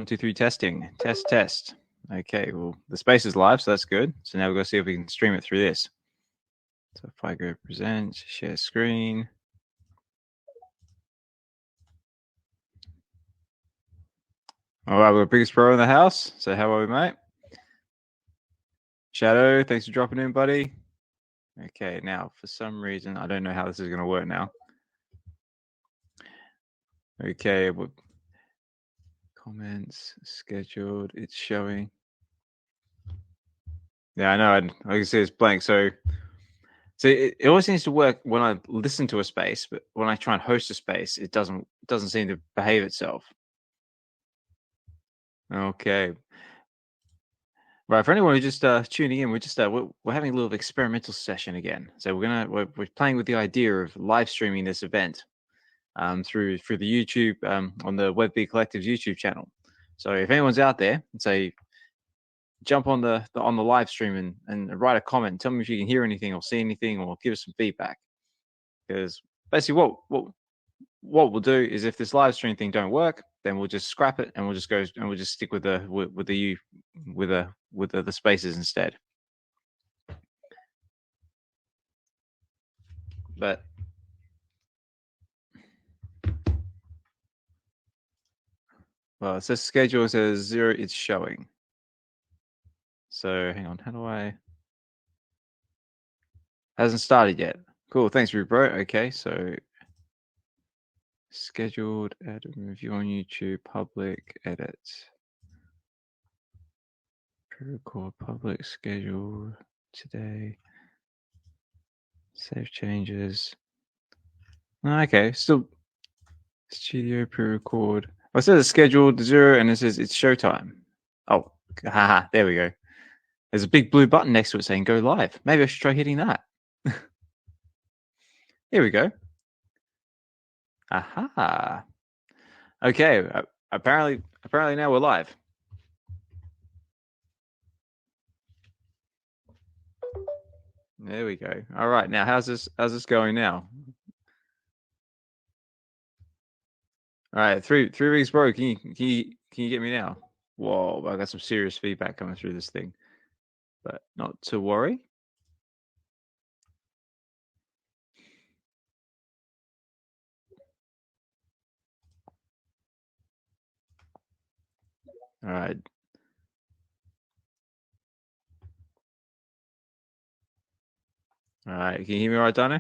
1, 2, 3 testing. Test. Okay, well, the space is live, so that's good. So now we're going to see if we can stream it through this. So if I go present, share screen. All right, we're the biggest pro in the house. So how are we, mate? Shadow, thanks for dropping in, buddy. Okay, now for some reason, I don't know how this is going to work now. Okay, comments scheduled. It's showing. Yeah, I know. I can see it's blank. So it always seems to work when I listen to a space, but when I try and host a space, it doesn't seem to behave itself. Okay. Right, for anyone who's just tuning in, we're having a little experimental session again. So we're playing with the idea of live streaming this event through the YouTube on the VeVe Collective's YouTube channel. So if anyone's out there, say jump on the live stream and write a comment. Tell me if you can hear anything or see anything, or give us some feedback. Because basically, what we'll do is, if this live stream thing don't work, then we'll just scrap it and we'll just stick with the spaces instead. But well, it says schedule, says 0. It's showing. So hang on, how do I? Hasn't started yet. Cool, thanks, Rubro. Okay, so scheduled, add and review on YouTube, public, edit, pre-record, public, schedule today, save changes. Okay, still studio pre-record. Oh, it says it's scheduled 0 and it says it's showtime. Oh, haha, there we go. There's a big blue button next to it saying go live. Maybe I should try hitting that. Here we go. Aha. Okay, apparently now we're live. There we go. All right, now how's this going now? All right, three weeks, bro. Can you get me now? Whoa, I got some serious feedback coming through this thing, but not to worry. All right. All right, can you hear me all right, DYNO?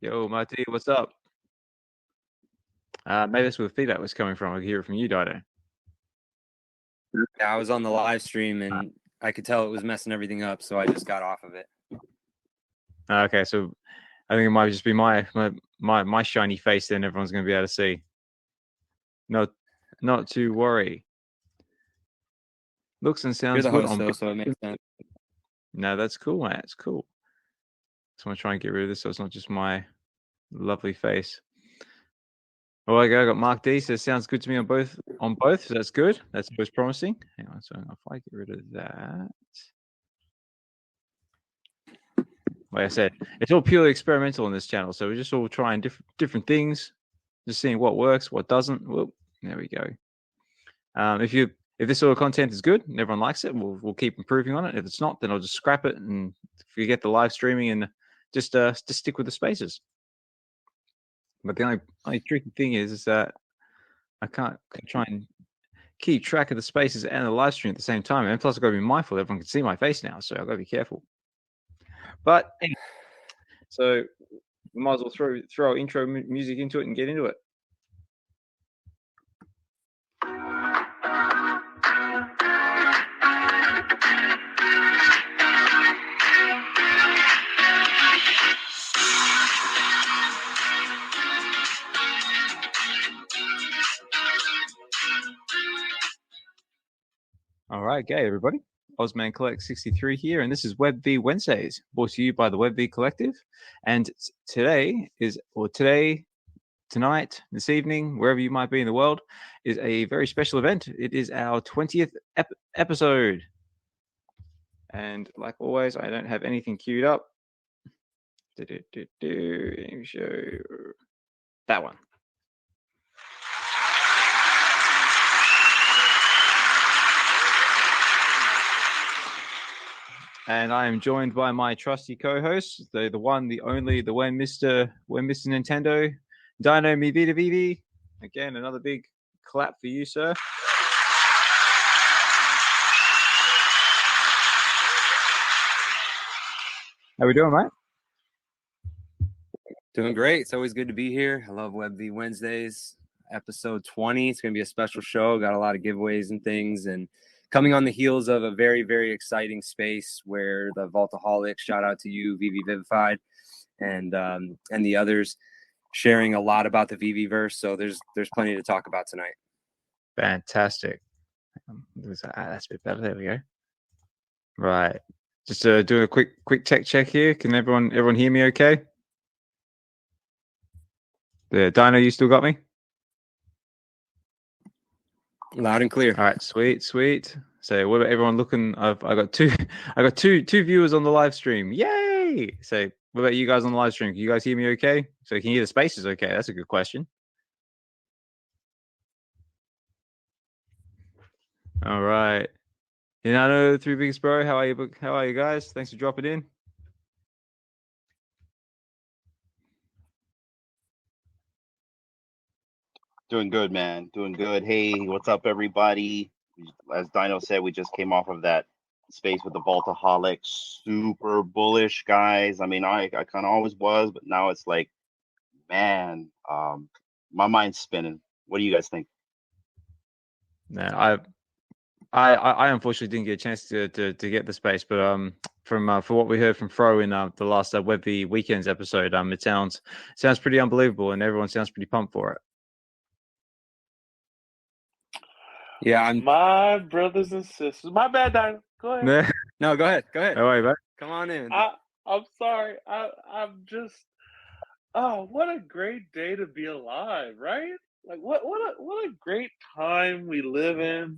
Yo, Marty, what's up? Maybe that's where the feedback was coming from. I could hear it from you, DYNO. Yeah, I was on the live stream and I could tell it was messing everything up, so I just got off of it. Okay, so I think it might just be my shiny face. Then everyone's going to be able to see. No, not to worry. Looks and sounds You're the good host, on. though, so it makes sense. No, that's cool, mate. It's cool. Just want to try and get rid of this so it's not just my lovely face. Oh, I got Mark D says sounds good to me on both. So that's good. That's always promising. Hang on, so if I get rid of that. Like I said, it's all purely experimental on this channel, so we're just all trying different things, just seeing what works, what doesn't. Well, there we go. If this sort of content is good and everyone likes it, we'll keep improving on it. If it's not, then I'll just scrap it and forget the live streaming and just stick with the spaces. But the only tricky thing is that I can't try and keep track of the spaces and the live stream at the same time. And plus, I've got to be mindful that everyone can see my face now, so I've got to be careful. But anyway, so we might as well throw our intro music into it and get into it. All right, g'day everybody. Ozman Collect 63 here, and this is VeVe Wednesdays, brought to you by the VeVe Collective. And tonight, this evening, wherever you might be in the world, is a very special event. It is our 20th episode. And like always, I don't have anything queued up. Show that one. and I am joined by my trusty co-host, the one, the only, the Mr. Nintendo, DYNO MiVidaVeVe. Again, another big clap for you, sir. How we doing, mate? Doing great. It's always good to be here. I love WebV Wednesdays, episode 20. It's going to be a special show. Got a lot of giveaways and things, and coming on the heels of a very, very exciting space where the Vaultaholics, shout out to you, VeVeVeVe, and the others, sharing a lot about the VeVeVerse. So there's plenty to talk about tonight. Fantastic. That's a bit better. There we go. Right. Just doing a quick tech check here. Can everyone hear me okay? The DYNO, you still got me? Loud and clear. All right, sweet. So what about everyone looking? I got two viewers on the live stream. Yay! So what about you guys on the live stream? Can you guys hear me okay? So can you hear the spaces okay? That's a good question. All right. Hinano, 3 Biggest Bro, how are you guys? Thanks for dropping in. Doing good, man. Doing good. Hey, what's up, everybody? As DYNO said, we just came off of that space with the Vaultaholics. Super bullish, guys. I mean, I kind of always was, but now it's like, man, my mind's spinning. What do you guys think? No, I unfortunately didn't get a chance to get the space, but from what we heard from Fro in the last WebV Weekends episode, it sounds pretty unbelievable, and everyone sounds pretty pumped for it. Yeah, my brothers and sisters. My bad, DYNO. Go ahead. No, go ahead. All right, mate. Come on in. I'm sorry. I'm just. Oh, what a great day to be alive, right? Like what a great time we live in.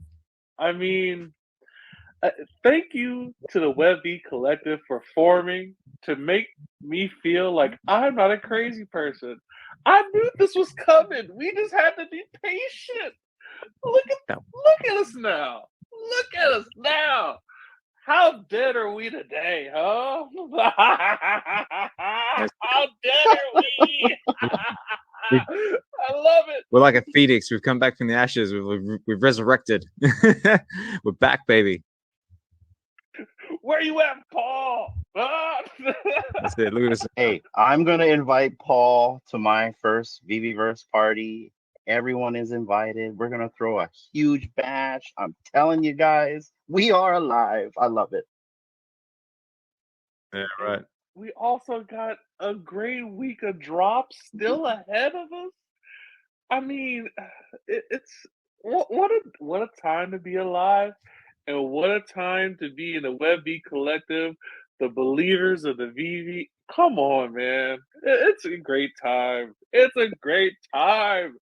I mean, thank you to the WebV Collective for forming to make me feel like I'm not a crazy person. I knew this was coming. We just had to be patient. Look at us now. Look at us now. How dead are we today, huh? How dead are we? I love it. We're like a phoenix. We've come back from the ashes. We've resurrected. We're back, baby. Where you at, Paul? That's it. Look at us. Hey, I'm gonna invite Paul to my first VeVeVerse party. Everyone is invited. We're gonna throw a huge bash. I'm telling you guys, we are alive. I love it. Yeah, right. We also got a great week of drops still ahead of us. I mean, it's what a time to be alive, and what a time to be in the WebV Collective, the believers of the VeVe. Come on, man, it's a great time. It's a great time.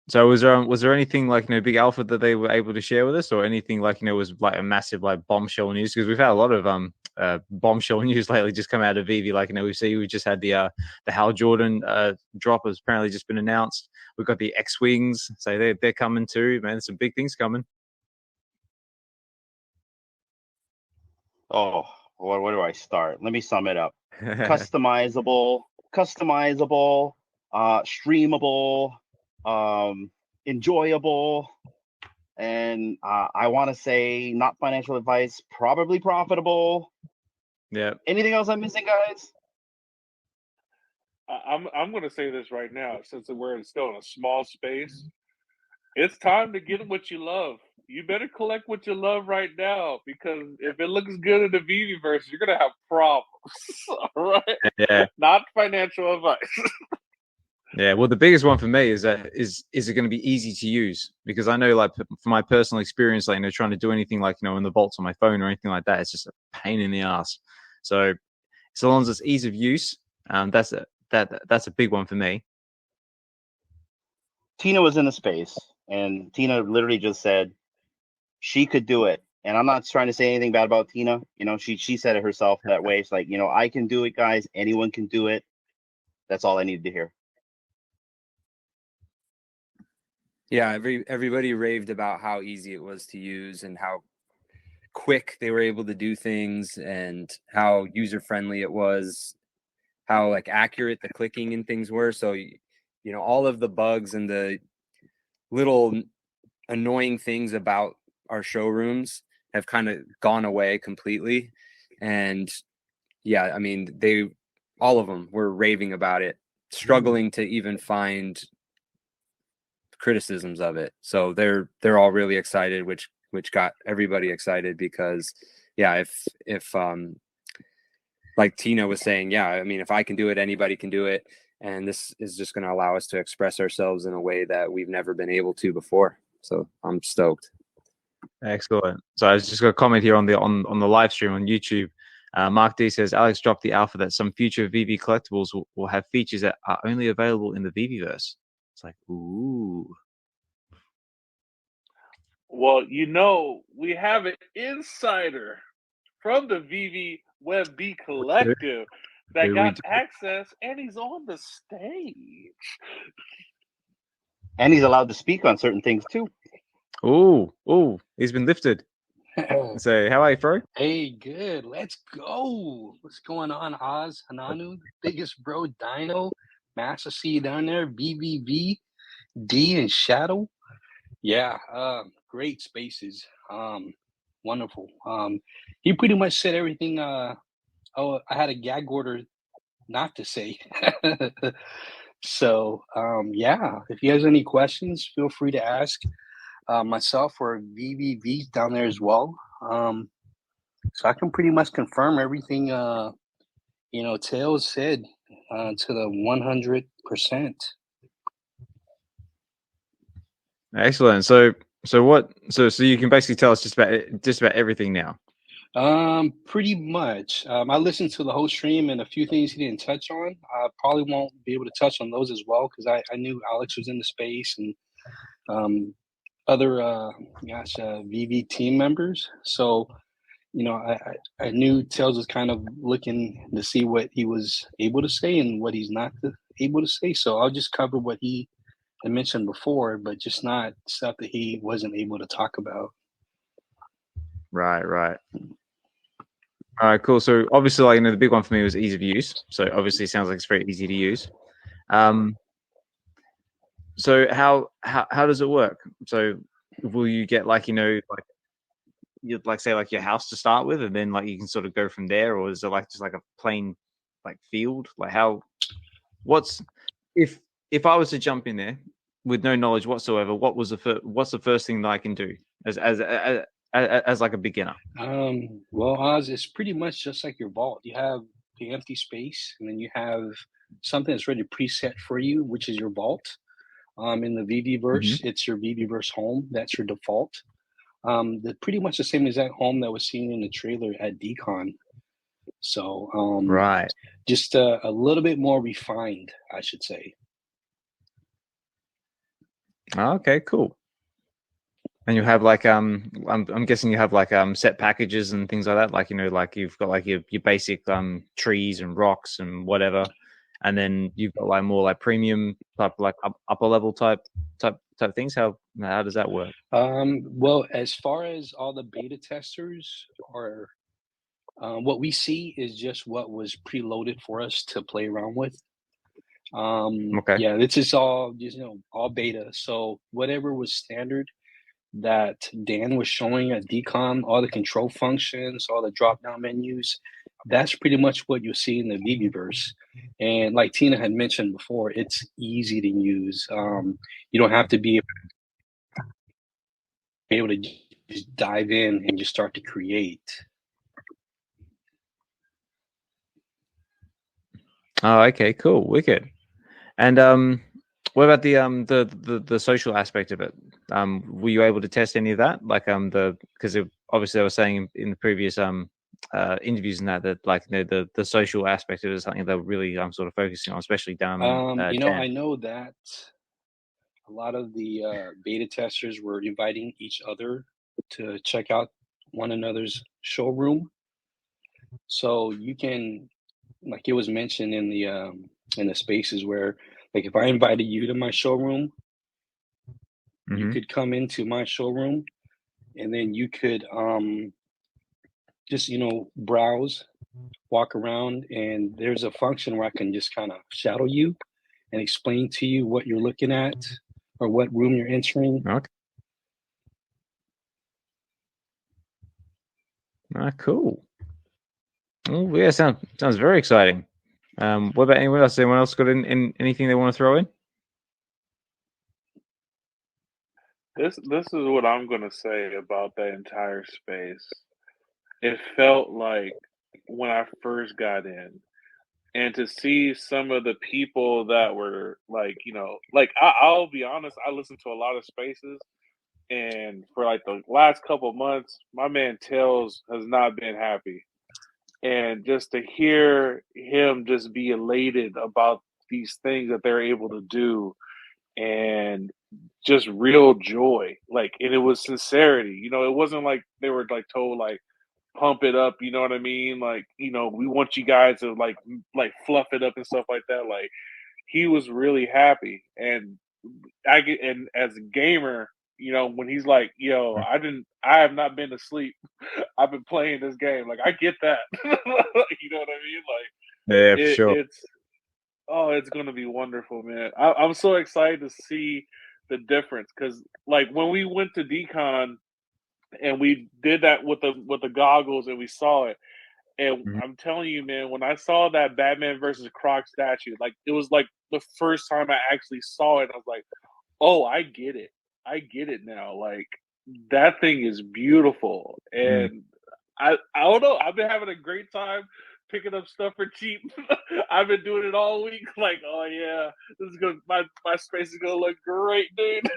So was there anything like big alpha that they were able to share with us, or anything like was like a massive like bombshell news? Because we've had a lot of bombshell news lately just come out of VeVe. Like we just had the Hal Jordan drop has apparently just been announced. We've got the X-Wings, so they're coming too. Man, there's some big things coming. Oh, where do I start? Let me sum it up. Customizable, streamable, enjoyable, and I want to say not financial advice, probably profitable. Yeah. Anything else I'm missing, guys? I'm going to say this right now, since we're still in a small space. It's time to get what you love. You better collect what you love right now, because if it looks good in the VeVeVerse, you're going to have problems. All right? Yeah. Not financial advice. Yeah, well, the biggest one for me is that is it going to be easy to use? Because I know, like, from my personal experience, like, trying to do anything like, in the vaults on my phone or anything like that, it's just a pain in the ass. So long as it's ease of use, that's a big one for me. Tina was in the space, and Tina literally just said she could do it. And I'm not trying to say anything bad about Tina. She said it herself that way. It's like, I can do it, guys. Anyone can do it. That's all I needed to hear. Yeah, everybody raved about how easy it was to use and how quick they were able to do things and how user friendly it was, how like accurate the clicking and things were. So, you know, all of the bugs and the little annoying things about our showrooms have kind of gone away completely. And yeah, I mean, all of them were raving about it, struggling to even find criticisms of it. So they're all really excited, which got everybody excited, because yeah, if like Tina was saying, yeah, I mean, if I can do it, anybody can do it. And this is just going to allow us to express ourselves in a way that we've never been able to before. So I'm stoked. Excellent. So I was just going to comment here on the live stream on YouTube. Mark D says, Alex dropped the alpha that some future VeVe collectibles will have features that are only available in the VeVeVerse. It's like, ooh. Well, you know, we have an insider from the VeVeVe collective that got access, and he's on the stage. And he's allowed to speak on certain things too. Oh, he's been lifted. So, how are you, Fro? Hey, good. Let's go. What's going on, Oz, Hinano, biggest bro, DYNO, Master C down there, VeVeVe, D and Shadow. Yeah, great spaces. Wonderful. He pretty much said everything. I had a gag order not to say. So, yeah, if you guys have any questions, feel free to ask myself or VeVeVe down there as well. So I can pretty much confirm everything, you know, Tails said to the 100%. Excellent. So you can basically tell us just about everything now. Pretty much. I listened to the whole stream, and a few things he didn't touch on. I probably won't be able to touch on those as well, because I knew Alex was in the space and other VeVe team members. So, you know, I knew Tails was kind of looking to see what he was able to say and what he's not able to say. So I'll just cover what he had mentioned before, but just not stuff that he wasn't able to talk about. Right. All right, cool. So obviously, like, you know, the big one for me was ease of use. So obviously, it sounds like it's very easy to use. So how does it work? So will you get, like, you know, like you'd like say like your house to start with, and then like you can sort of go from there, or is it like just like a plain like field? Like if I was to jump in there with no knowledge whatsoever, what's the first thing that I can do as like a beginner? Well, Oz, it's pretty much just like your vault. You have the empty space, and then you have something that's already preset for you, which is your vault. In the VeVeVerse, it's your VeVeVerse home. That's your default. They're pretty much the same exact home that was seen in the trailer at DCon. So, right, just a little bit more refined, I should say. Okay, cool. And you have like I'm guessing you have like set packages and things like that. Like, you know, like you've got like your basic trees and rocks and whatever, and then you've got like more like premium type, like upper level type things. How does that work? Well, as far as all the beta testers are, what we see is just what was preloaded for us to play around with. Okay. Yeah, this is all just, you know, all beta. So whatever was standard that Dan was showing at DCOM, all the control functions, all the drop-down menus, that's pretty much what you'll see in the VeVeVerse. And like Tina had mentioned before, it's easy to use. You don't have to be able to just dive in and just start to create. Oh, okay, cool, wicked. And what about the social aspect of it? Were you able to test any of that? Like because obviously I was saying in the previous interviews and that like, you know, the social aspect of it is something they're really sort of focusing on, especially down. You know, I know that a lot of the beta testers were inviting each other to check out one another's showroom. So you can, like it was mentioned in the spaces where, like, if I invited you to my showroom, you could come into my showroom, and then you could just, browse, walk around, and there's a function where I can just kind of shadow you and explain to you what you're looking at or what room you're entering. Okay. Cool. Oh, yeah, sounds very exciting. What about anyone else? Anyone else got in anything they want to throw in? This is what I'm gonna say about that entire space. It felt like when I first got in, and to see some of the people that were like, I'll be honest, I listened to a lot of spaces, and for like the last couple months, my man Tails has not been happy. And just to hear him just be elated about these things that they're able to do, and just real joy, like, and it was sincerity. It wasn't like they were like told like pump it up, you know what I mean? Like, we want you guys to like fluff it up and stuff like that. Like, he was really happy. And and as a gamer, when he's like, yo, I have not been to sleep. I've been playing this game. Like, I get that. You know what I mean? Like, Yeah, for sure. It's gonna be wonderful, man. I'm so excited to see the difference, because like when we went to Decon and we did that with the goggles and we saw it, and I'm telling you, man, when I saw that Batman versus Croc statue, like, it was like the first time I actually saw it. I was like, oh, I get it now. Like, that thing is beautiful. And I don't know, I've been having a great time picking up stuff for cheap. I've been doing it all week. Like, oh yeah, this is good. My space is gonna look great, dude.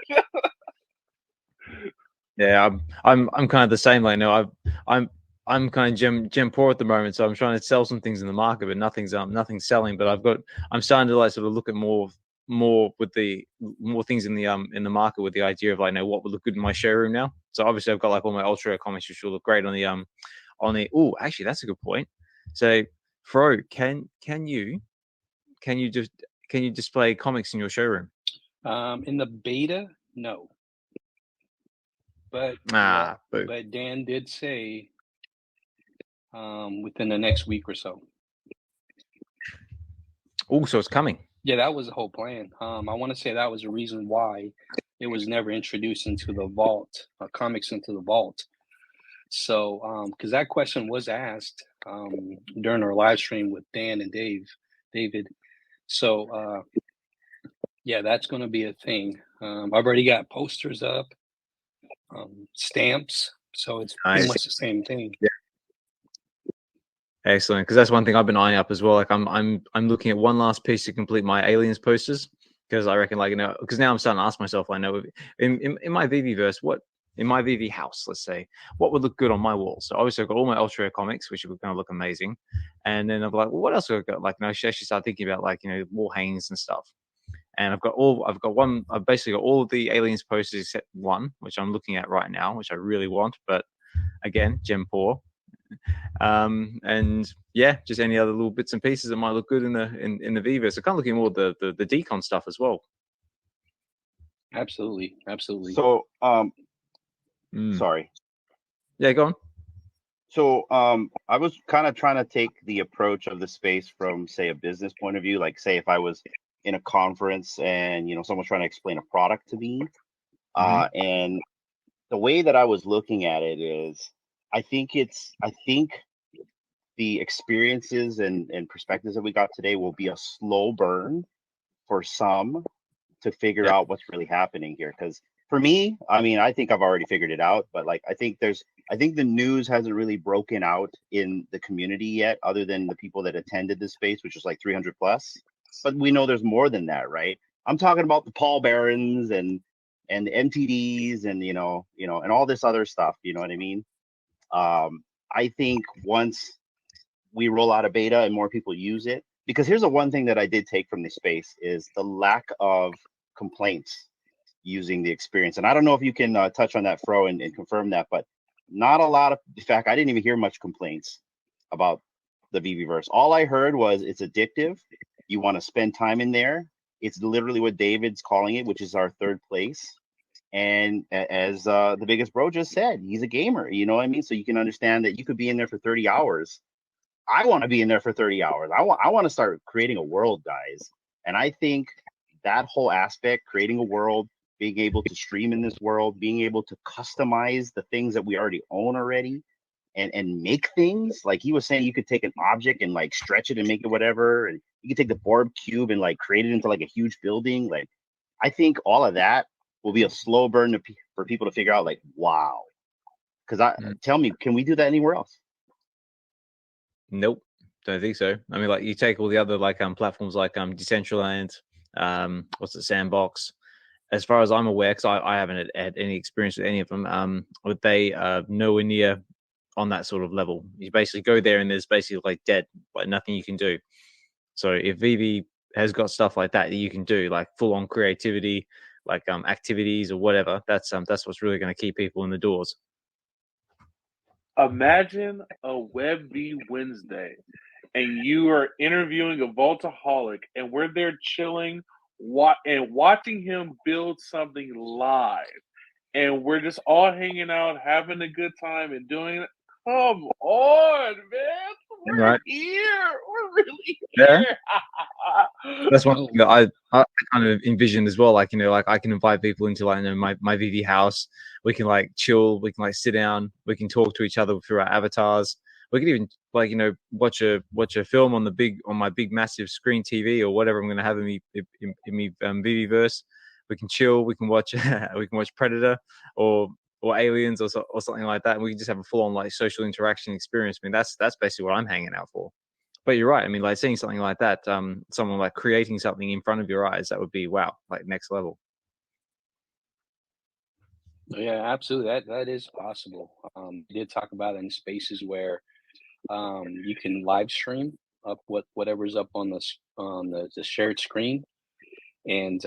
Yeah, I'm kind of the same. Like, no, I'm kind of gem poor at the moment, so I'm trying to sell some things in the market, but nothing's selling. But I'm starting to like sort of look at more with the more things in the market, with the idea of like, what would look good in my showroom now. So obviously I've got like all my Ultra comics, which will look great on the oh, actually that's a good point. So Fro, can you display comics in your showroom? In the beta, no. But but Dan did say within the next week or so. Oh, so it's coming. Yeah, that was the whole plan. I want to say that was the reason why it was never introduced into the vault, comics into the vault. So, because that question was asked during our live stream with Dan and David. So, yeah, that's going to be a thing. I've already got posters up, stamps, so it's pretty much the same thing. Yeah. Excellent, because that's one thing I've been eyeing up as well. Like, I'm looking at one last piece to complete my aliens posters, because I reckon, like, because now I'm starting to ask myself, I know in my VeVeVerse, in my VeVe house, let's say, what would look good on my wall? So obviously I've got all my Ultra comics, which are going to look amazing, and then I'm like, well, what else have I got? Like, I should actually start thinking about, like, wall hangings and stuff. And I've basically got all of the aliens posters except one, which I'm looking at right now, which I really want, but again, gem poor. And yeah, just any other little bits and pieces that might look good in the VeVe. So kind of looking more the decon stuff as well. Absolutely. So sorry. Yeah, go on. So I was kind of trying to take the approach of the space from, say, a business point of view. Like, say if I was in a conference and someone's trying to explain a product to me, and the way that I was looking at it is, I think the experiences and perspectives that we got today will be a slow burn for some to figure out what's really happening here. Because for me, I mean, I think I've already figured it out, but like, I think the news hasn't really broken out in the community yet, other than the people that attended this space, which was like 300 plus. But we know there's more than that, right? I'm talking about the Paul Barons and the MTDs and and all this other stuff. You know what I mean? I think once we roll out a beta and more people use it, because here's the one thing that I did take from this space is the lack of complaints using the experience. And I don't know if you can touch on that, Fro, and confirm that, but not a lot of, in fact, I didn't even hear much complaints about the VeVeVerse. All I heard was it's addictive. You want to spend time in there. It's literally what David's calling it, which is our third place. And as the biggest bro just said, he's a gamer. You know what I mean? So you can understand that you could be in there for 30 hours. I want to be in there for 30 hours. I want to start creating a world, guys. And I think that whole aspect, creating a world, being able to stream in this world, being able to customize the things that we already own already, and make things like he was saying, you could take an object and like stretch it and make it whatever, and you could take the Borb cube and like create it into like a huge building. Like, I think all of that will be a slow burn for people to figure out. Like, wow, because tell me, can we do that anywhere else? Nope, don't think so. I mean, like you take all the other like platforms like Decentraland, what's it, Sandbox. As far as I'm aware, because I haven't had any experience with any of them, but they are nowhere near on that sort of level. You basically go there and there's basically like dead, like nothing you can do. So if VeVe has got stuff like that you can do, like full on creativity, like activities or whatever, that's what's really going to keep people in the doors. Imagine a WebV Wednesday and you are interviewing a Vaultaholic and we're there chilling and watching him build something live, and we're just all hanging out, having a good time and doing it. Come on, man. We're here. We're really here. Yeah. That's one thing that I kind of envisioned as well. Like, you know, like I can invite people into like, you know, my VeVe house. We can like chill. We can like sit down. We can talk to each other through our avatars. We can even like, you know, watch a film on my big massive screen TV or whatever I'm going to have in me VeVeVerse. We can chill. We can watch Predator or Aliens or something like that, and we can just have a full-on like social interaction experience. I mean, that's basically what I'm hanging out for. But you're right. I mean, like seeing something like that, someone like creating something in front of your eyes, that would be wow, like next level. Yeah, absolutely. That is possible. We did talk about it in spaces where you can live stream up whatever's up on the shared screen, and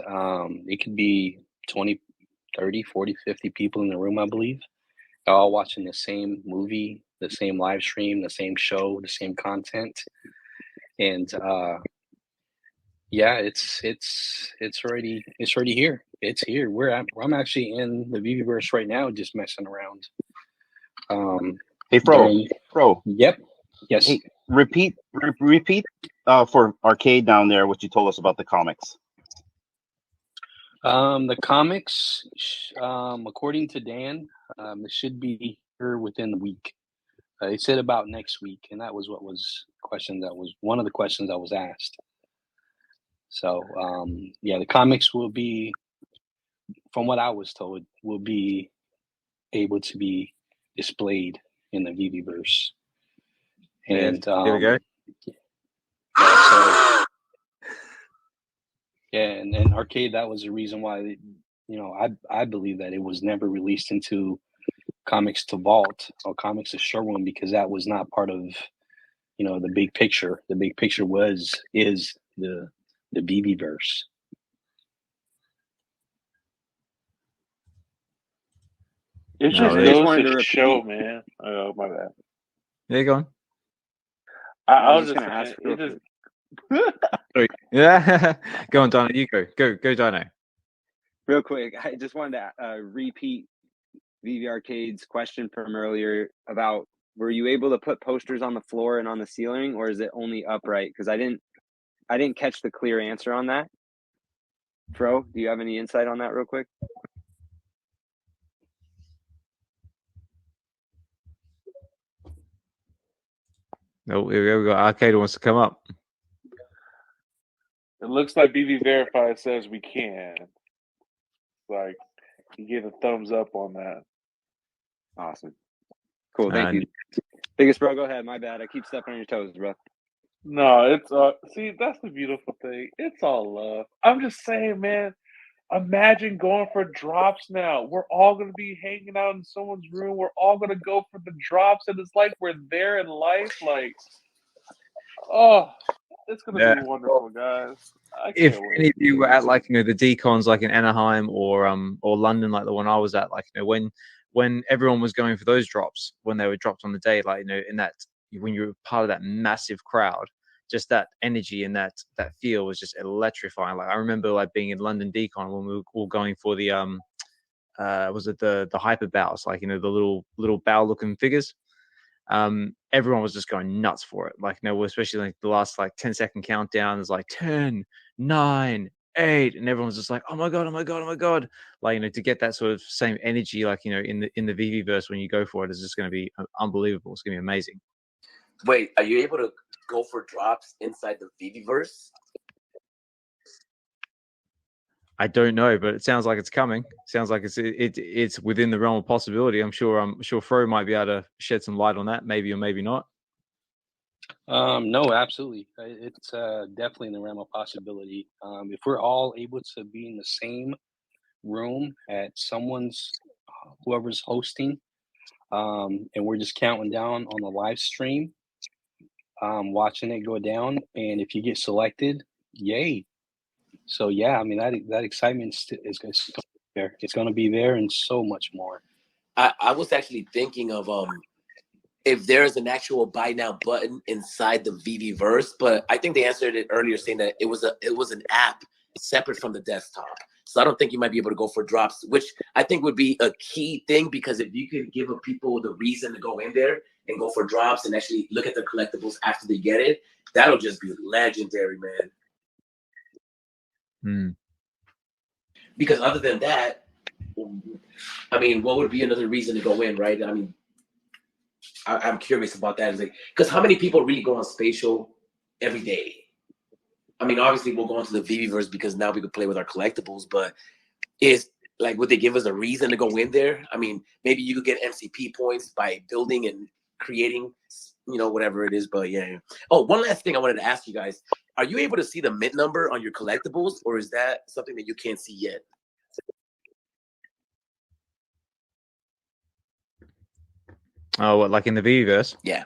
it could be 20, 30, 40, 50 people in the room, I believe. They're all watching the same movie, the same live stream, the same show, the same content. And yeah, it's already here. It's here. I'm actually in the VeVeVerse right now, just messing around. Hey, Fro. Yep. Yes. Hey, repeat for Arcade down there what you told us about the comics. The comics, according to Dan, it should be here within the week. They said about next week, and that was one of the questions I was asked. So, yeah, the comics will be, from what I was told, will be able to be displayed in the VeVeVerse. And here we go. Yeah, and Arcade, that was the reason why, I believe that it was never released into Comics to Vault or Comics to Showroom, because that was not part of, the big picture. The big picture is the VeVeVerse. It just goes to show, man. Oh, my bad. Yeah, go on. I was just going to ask. Sorry. Yeah, go on, Dino. You go, Dino. Real quick, I just wanted to repeat VeVe Arcade's question from earlier about, were you able to put posters on the floor and on the ceiling, or is it only upright? Because I didn't catch the clear answer on that. Fro, do you have any insight on that real quick? Oh, here we go. Arcade wants to come up. It looks like VeVe Verify says we can. Like, you get a thumbs up on that. Awesome. Cool. Thank you. Biggest bro, go ahead. My bad. I keep stepping on your toes, bro. No, it's see, that's the beautiful thing. It's all love. I'm just saying, man. Imagine going for drops now. We're all going to be hanging out in someone's room. We're all going to go for the drops, and it's like we're there in life. Like, oh, it's going to be wonderful, guys. If any of you were at like the decons like in Anaheim or London, like the one I was at, like when everyone was going for those drops, when they were dropped on the day, like in that, when you were part of that massive crowd, just that energy and that feel was just electrifying. Like I remember like being in London Decon when we were all going for the was it the hyper bows, like, you know, the little bow looking figures. Everyone was just going nuts for it. Like, you know, especially like the last like 10-second countdown is like 10, 9, 8, and everyone's just like, oh my god, oh my god, oh my god. Like, you know, to get that sort of same energy, like, you know, in the VeVeVerse when you go for it, is just going to be unbelievable. It's going to be amazing. Wait, are you able to go for drops inside the VeVeVerse? I don't know, but it sounds like it's coming. Sounds like it's within the realm of possibility. I'm sure Fro might be able to shed some light on that, maybe or maybe not. No, absolutely. It's definitely in the realm of possibility. If we're all able to be in the same room at someone's, whoever's hosting, and we're just counting down on the live stream, watching it go down, and if you get selected, yay. So yeah, I mean that excitement is going to be there. It's going to be there and so much more. I was actually thinking of if there is an actual buy now button inside the VeVeVerse, but I think they answered it earlier saying that it was an app separate from the desktop. So I don't think you might be able to go for drops, which I think would be a key thing, because if you could give people the reason to go in there and go for drops and actually look at the collectibles after they get it, that'll just be legendary, man. Because other than that, I mean, what would be another reason to go in, right? I mean, I'm curious about that. Is like, because how many people really go on Spatial every day? I mean, obviously we'll go into the VeVeVerse because now we can play with our collectibles, but is like, would they give us a reason to go in there? I mean, maybe you could get MCP points by building and creating, you know, whatever it is, but yeah. Oh, one last thing I wanted to ask you guys. Are you able to see the mint number on your collectibles, or is that something that you can't see yet? Oh, what, like in the VeVeVerse? Yeah.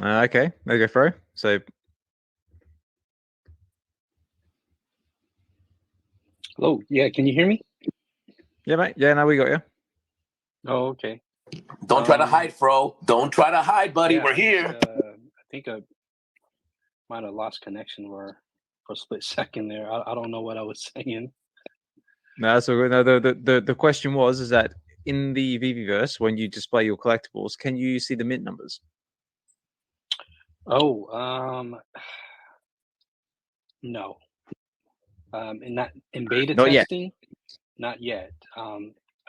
Okay, there you go, Fro. So, Hello, yeah, can you hear me? yeah, mate. Yeah, now we got you. Oh, okay. Don't try to hide, Fro. Don't try to hide, buddy. Yeah, we're here. I think I might have lost connection for a split second there. I don't know what I was saying. No, that's all good. No, the question is that in the VeVeVerse, when you display your collectibles, can you see the mint numbers? Oh, no. And not in beta Not testing, yet. not yet.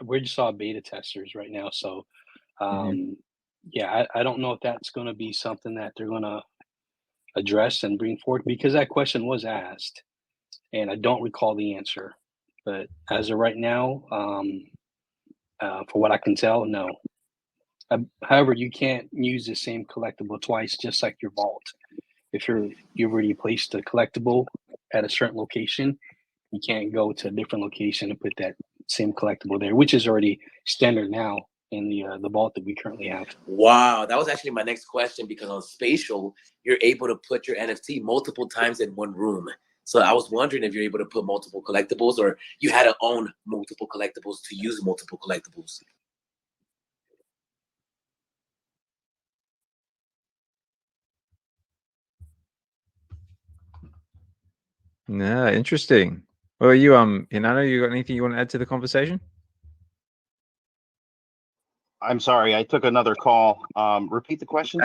We're just all beta testers right now, so yeah, I don't know if that's going to be something that they're going to address and bring forward, because that question was asked, and I don't recall the answer. But as of right now, for what I can tell, no. However, you can't use the same collectible twice, just like your vault. If you've already placed a collectible at a certain location, you can't go to a different location and put that same collectible there, which is already standard now in the vault that we currently have. Wow, that was actually my next question, because on Spatial, you're able to put your NFT multiple times in one room. So I was wondering if you're able to put multiple collectibles, or you had to own multiple collectibles to use multiple collectibles. Yeah, interesting. Well, you Hinano, you got anything you want to add to the conversation? I'm sorry, I took another call. Repeat the question.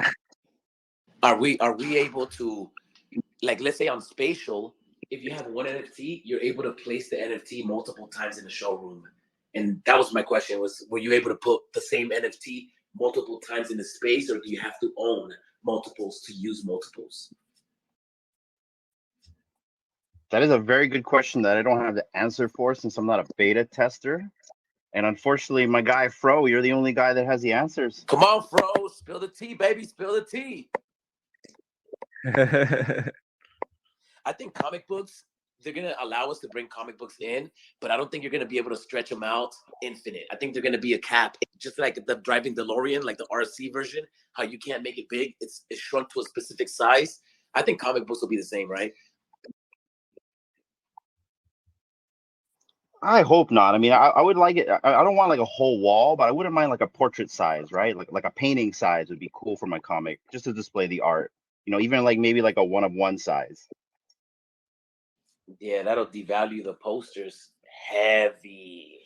Are we able to, like, let's say on Spatial, if you have one NFT, you're able to place the NFT multiple times in the showroom? And that was my question, was, were you able to put the same NFT multiple times in the space, or do you have to own multiples to use multiples? That is a very good question that I don't have the answer for, since I'm not a beta tester. And unfortunately, my guy Fro, you're the only guy that has the answers. Come on, Fro, spill the tea, baby, spill the tea. I think comic books, they're going to allow us to bring comic books in, but I don't think you're going to be able to stretch them out infinite. I think they're going to be a cap, just like the driving DeLorean, like the RC version, how you can't make it big. It's shrunk to a specific size. I think comic books will be the same, right? I hope not. I mean, I would like it. I don't want like a whole wall, but I wouldn't mind like a portrait size, right? Like a painting size would be cool for my comic, just to display the art. You know, even like maybe like a 1-of-1 size. Yeah, that'll devalue the posters heavy.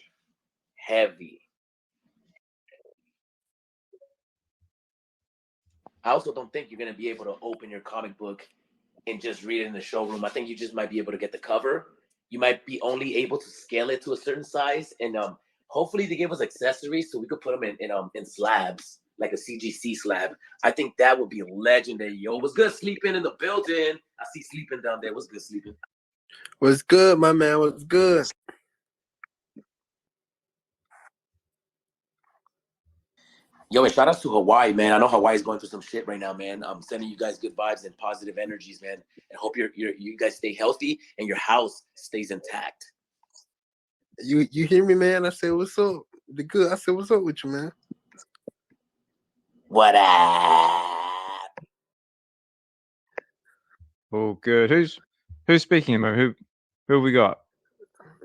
I also don't think you're gonna be able to open your comic book and just read it in the showroom. I think you just might be able to get the cover. You might be only able to scale it to a certain size, and hopefully they give us accessories so we could put them in slabs, like a CGC slab. I think that would be legendary. Yo, what's good, sleeping in the building? I see sleeping down there. What's good, sleeping? What's good, my man? What's good? Yo, and shout out to Hawaii, man. I know Hawaii's going through some shit right now, man. I'm sending you guys good vibes and positive energies, man. And hope you guys stay healthy and your house stays intact. You hear me, man? I said, what's up? The good. I said, what's up with you, man? What up? Oh, good. Who's speaking, man? Who we got?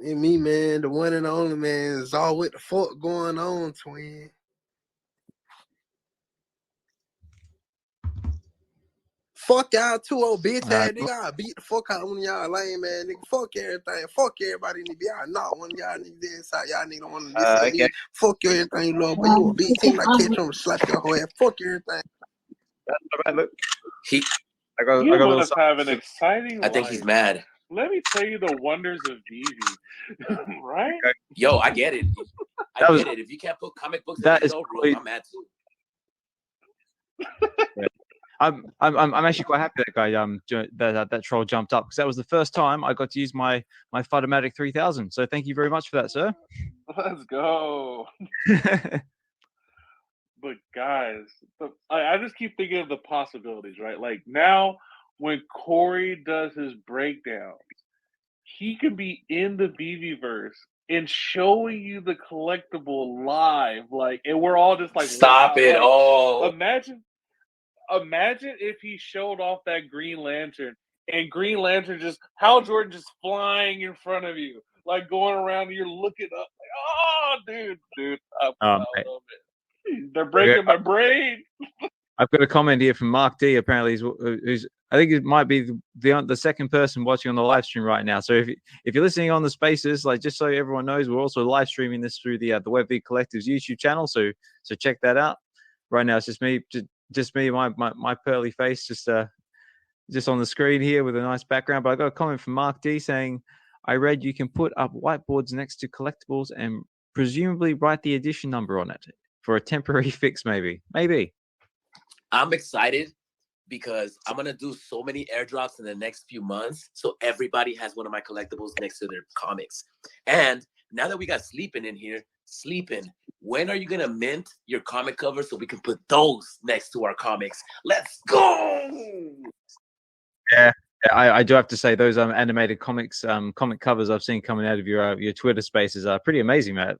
And me, man, the one and only, man. Is all what the fuck going on, twin? Fuck y'all too, old bitch ass nigga. I beat the fuck out of one of y'all lame man, nigga. Fuck everything. Fuck everybody, nigga. Y'all not one of y'all niggas inside. Y'all nigga don't want to listen to me. Fuck you everything you love, but you a bitch team like catch on slap your whole ass. Fuck everything. Look, I must have an exciting life. I think he's mad. Let me tell you the wonders of VeVe, right? Yo, I get it. I get it. If you can't put comic books in the showroom, I'm mad too. Yeah. I'm actually quite happy that guy that troll jumped up, because that was the first time I got to use my Photomatic 3000. So thank you very much for that, sir. Let's go. But guys, I just keep thinking of the possibilities, right? Like now, when Corey does his breakdowns, he could be in the VeVeVerse and showing you the collectible live, like, and we're all just like, stop it! Like, oh, Imagine if he showed off that Green Lantern and Green Lantern just Hal Jordan just flying in front of you, like going around and you're looking up, like, oh, dude, I love it. They're breaking my brain. I've got a comment here from Mark D. Apparently, who's I think it might be the second person watching on the live stream right now. So if you're listening on the Spaces, like, just so everyone knows, we're also live streaming this through the VeVe Collective's YouTube channel. So check that out. Right now, it's just me. Just me, my pearly face, just on the screen here with a nice background. But I got a comment from Mark D saying, I read you can put up whiteboards next to collectibles and presumably write the edition number on it for a temporary fix, maybe. I'm excited because I'm going to do so many airdrops in the next few months. So everybody has one of my collectibles next to their comics. And now that we got Sleeping in here, Sleeping, when are you going to mint your comic covers so we can put those next to our comics? Let's go! Yeah, I do have to say, those animated comics, comic covers I've seen coming out of your Twitter Spaces are pretty amazing, Matt.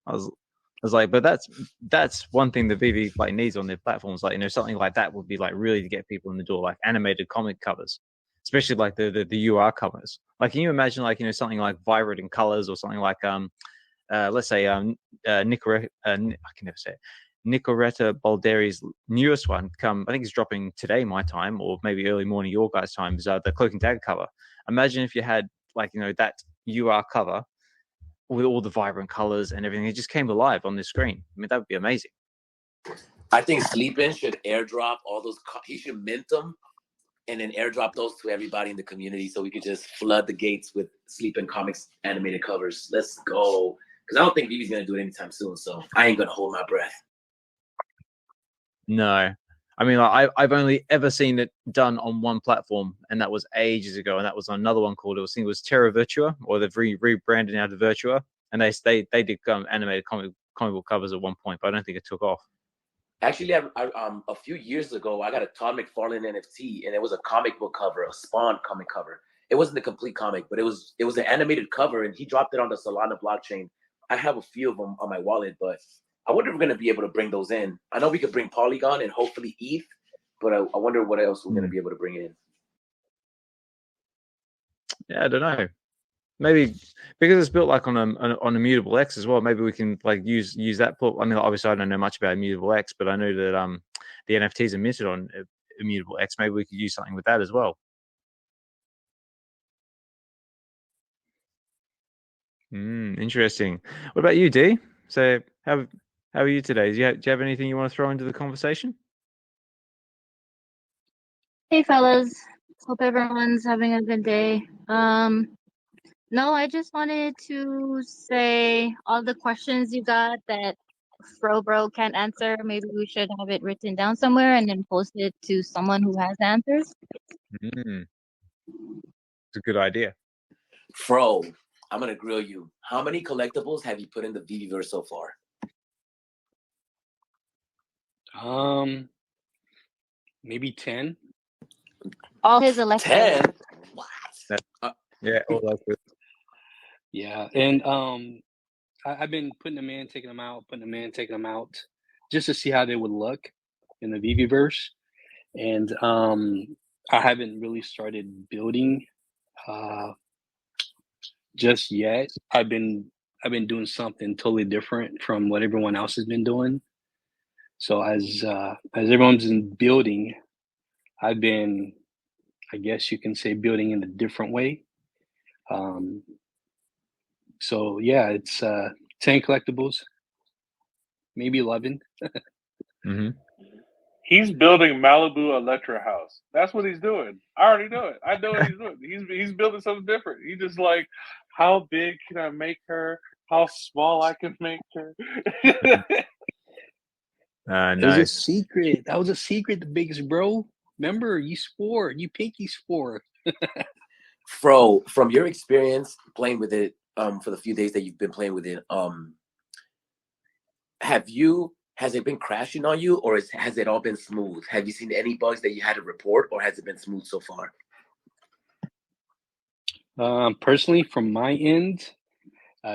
I was like, but that's one thing that VeVe like needs on their platforms. Like, something like that would be like really to get people in the door, like animated comic covers, especially like the DYOR covers. Like, can you imagine like something like Vibrant in colors, or something like let's say Nicoretta Balderi's newest one I think it's dropping today my time, or maybe early morning your guys' time, is the Cloak and Dagger cover. Imagine if you had like that UR cover with all the vibrant colors and everything. It just came alive on the screen. I mean, that would be amazing. I think Sleepin should airdrop all those. He should mint them and then airdrop those to everybody in the community, so we could just flood the gates with Sleepin Comics animated covers. Let's go. Because I don't think VeVe's going to do it anytime soon, so I ain't going to hold my breath. No. I mean, I've only ever seen it done on one platform, and that was ages ago. And that was on another one called, I think it was Terra Virtua, or they've rebranded now to Virtua. And they did animated comic book covers at one point, but I don't think it took off. Actually, a few years ago, I got a Todd McFarlane NFT, and it was a comic book cover, a Spawn comic cover. It wasn't a complete comic, but it was an animated cover, and he dropped it on the Solana blockchain. I have a few of them on my wallet, but I wonder if we're going to be able to bring those in. I know we could bring Polygon and hopefully ETH, but I wonder what else we're going to be able to bring in. Yeah, I don't know. Maybe because it's built like on a Immutable X as well. Maybe we can like use that. I mean, obviously I don't know much about Immutable X, but I know that the NFTs are minted on Immutable X. Maybe we could use something with that as well. Interesting. What about you, D? So how are you today? Do you have anything you want to throw into the conversation? Hey fellas, hope everyone's having a good day. No, I just wanted to say all the questions you got that Fro Bro can't answer. Maybe we should have it written down somewhere and then post it to someone who has answers. It's a good idea. Fro, I'm gonna grill you. How many collectibles have you put in the VeVeVerse so far? Maybe 10. All his electric. 10? What? Yeah, all that's good. Yeah, and I've been putting them in, taking them out, putting them in, taking them out, just to see how they would look in the VeVeVerse. And I haven't really started building just yet. I've been doing something totally different from what everyone else has been doing. So as everyone's been building, I've been, I guess you can say, building in a different way. So yeah, it's 10 collectibles, maybe 11. He's building Malibu Electra House. That's what he's doing. I already know it. I know what he's doing. He's building something different. He's just like, how big can I make her? How small I can make her? Nice. It was a secret. That was a secret, the biggest bro. Remember, you swore. You pinky swore. Fro, from your experience playing with it, for the few days that you've been playing with it, has it been crashing on you, or has it all been smooth? Have you seen any bugs that you had to report, or has it been smooth so far? Personally, from my end,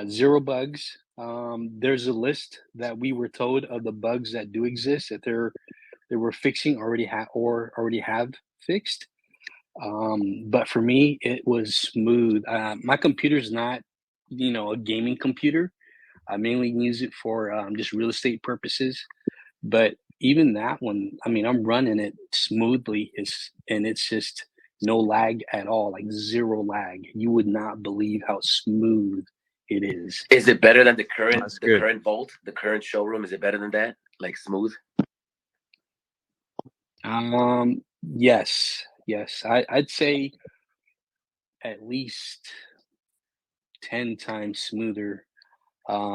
0 bugs. There's a list that we were told of the bugs that do exist that they were fixing already have fixed. But for me, it was smooth. My computer's not, a gaming computer. I mainly use it for just real estate purposes. But even that one, I mean, I'm running it smoothly, and it's just no lag at all, like 0 lag. You would not believe how smooth it is. Is it better than the current Vault, the current showroom? Is it better than that, like smooth? Yes. I'd say at least 10 times smoother,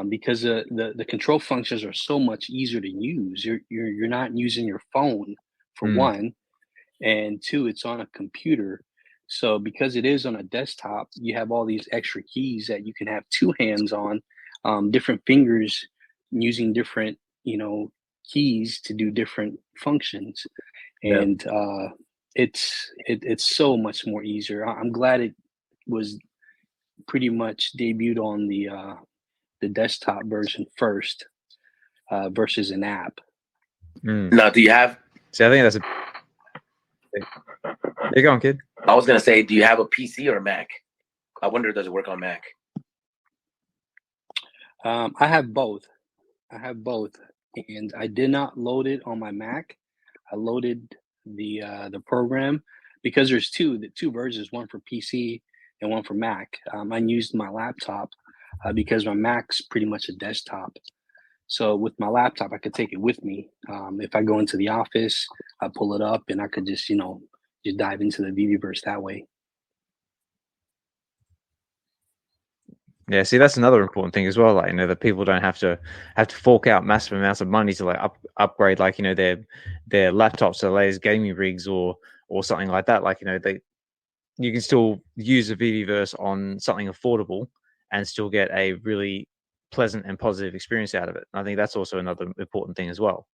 because the control functions are so much easier to use. You're not using your phone for one, and 2, it's on a computer. So because it is on a desktop, you have all these extra keys that you can have 2 hands on, different fingers using different, keys to do different functions. And it's so much more easier. I'm glad it was pretty much debuted on the desktop version first, versus an app. Now, do you have? See, I think that's You're going, kid. I was gonna say, do you have a PC or a Mac? I wonder, does it work on Mac? I have both. And I did not load it on my Mac. I loaded the program because there's the two versions, one for PC and one for Mac. I used my laptop because my Mac's pretty much a desktop. So with my laptop, I could take it with me. If I go into the office, I pull it up and I could just, just dive into the VeVeVerse that way. Yeah, see, that's another important thing as well. Like, that people don't have to fork out massive amounts of money to upgrade, their laptops to the latest gaming rigs or something like that. You can still use a VeVeVerse on something affordable and still get a really pleasant and positive experience out of it. I think that's also another important thing as well.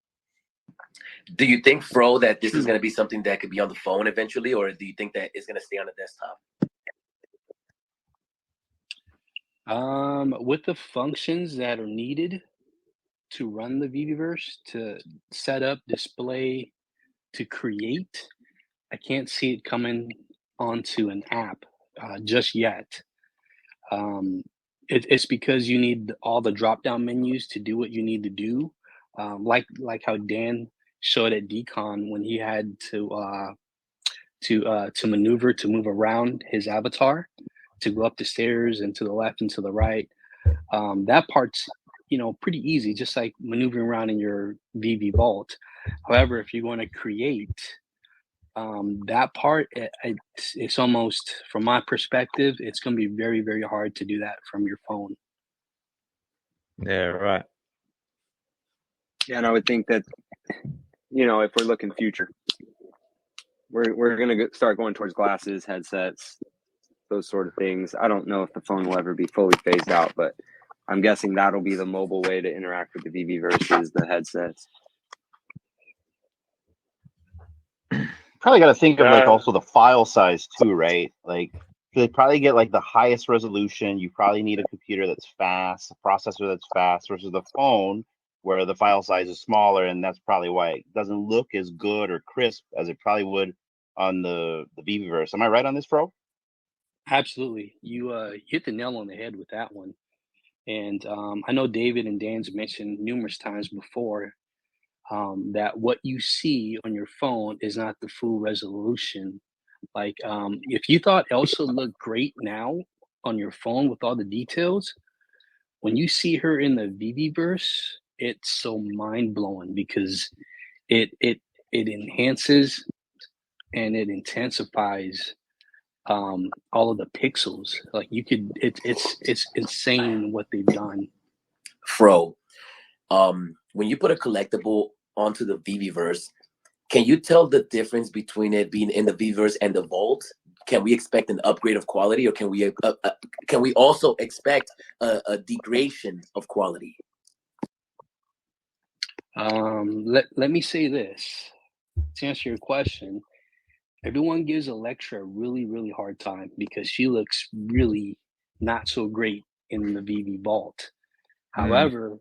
Do you think, Fro, that this is going to be something that could be on the phone eventually, or do you think that it's going to stay on the desktop? With the functions that are needed to run the VeVeVerse, to set up, display, to create, I can't see it coming onto an app just yet. It's because you need all the drop-down menus to do what you need to do, like how Dan showed at DCon when he had to maneuver to move around his avatar, to go up the stairs and to the left and to the right. That part's pretty easy, just like maneuvering around in your VeVe Vault. However, if you're going to create that part, it's almost, from my perspective, it's going to be very, very hard to do that from your phone. Yeah, right. Yeah, and I would think that, if we're looking future, we're going to start going towards glasses, headsets, those sort of things. I don't know if the phone will ever be fully phased out, but I'm guessing that'll be the mobile way to interact with the VeVeVerse is the headsets. Probably got to think of like also the file size too, right? Like they probably get like the highest resolution. You probably need a computer that's fast, a processor that's fast versus the phone where the file size is smaller, and that's probably why it doesn't look as good or crisp as it probably would on the VeVeVerse. Am I right on this, Fro? Absolutely. You hit the nail on the head with that one. And I know David and Dan's mentioned numerous times before that what you see on your phone is not the full resolution. Like if you thought Elsa looked great now on your phone with all the details, when you see her in the VeVeVerse, it's so mind blowing because it enhances and it intensifies all of the pixels. Like you could, it's insane what they've done. Fro, when you put a collectible onto the VeVeVerse, can you tell the difference between it being in the VeVeVerse and the Vault? Can we expect an upgrade of quality, or can we also expect a degradation of quality? Let me say this to answer your question. Everyone gives Electra a really, really hard time because she looks really not so great in the VeVe Vault. However,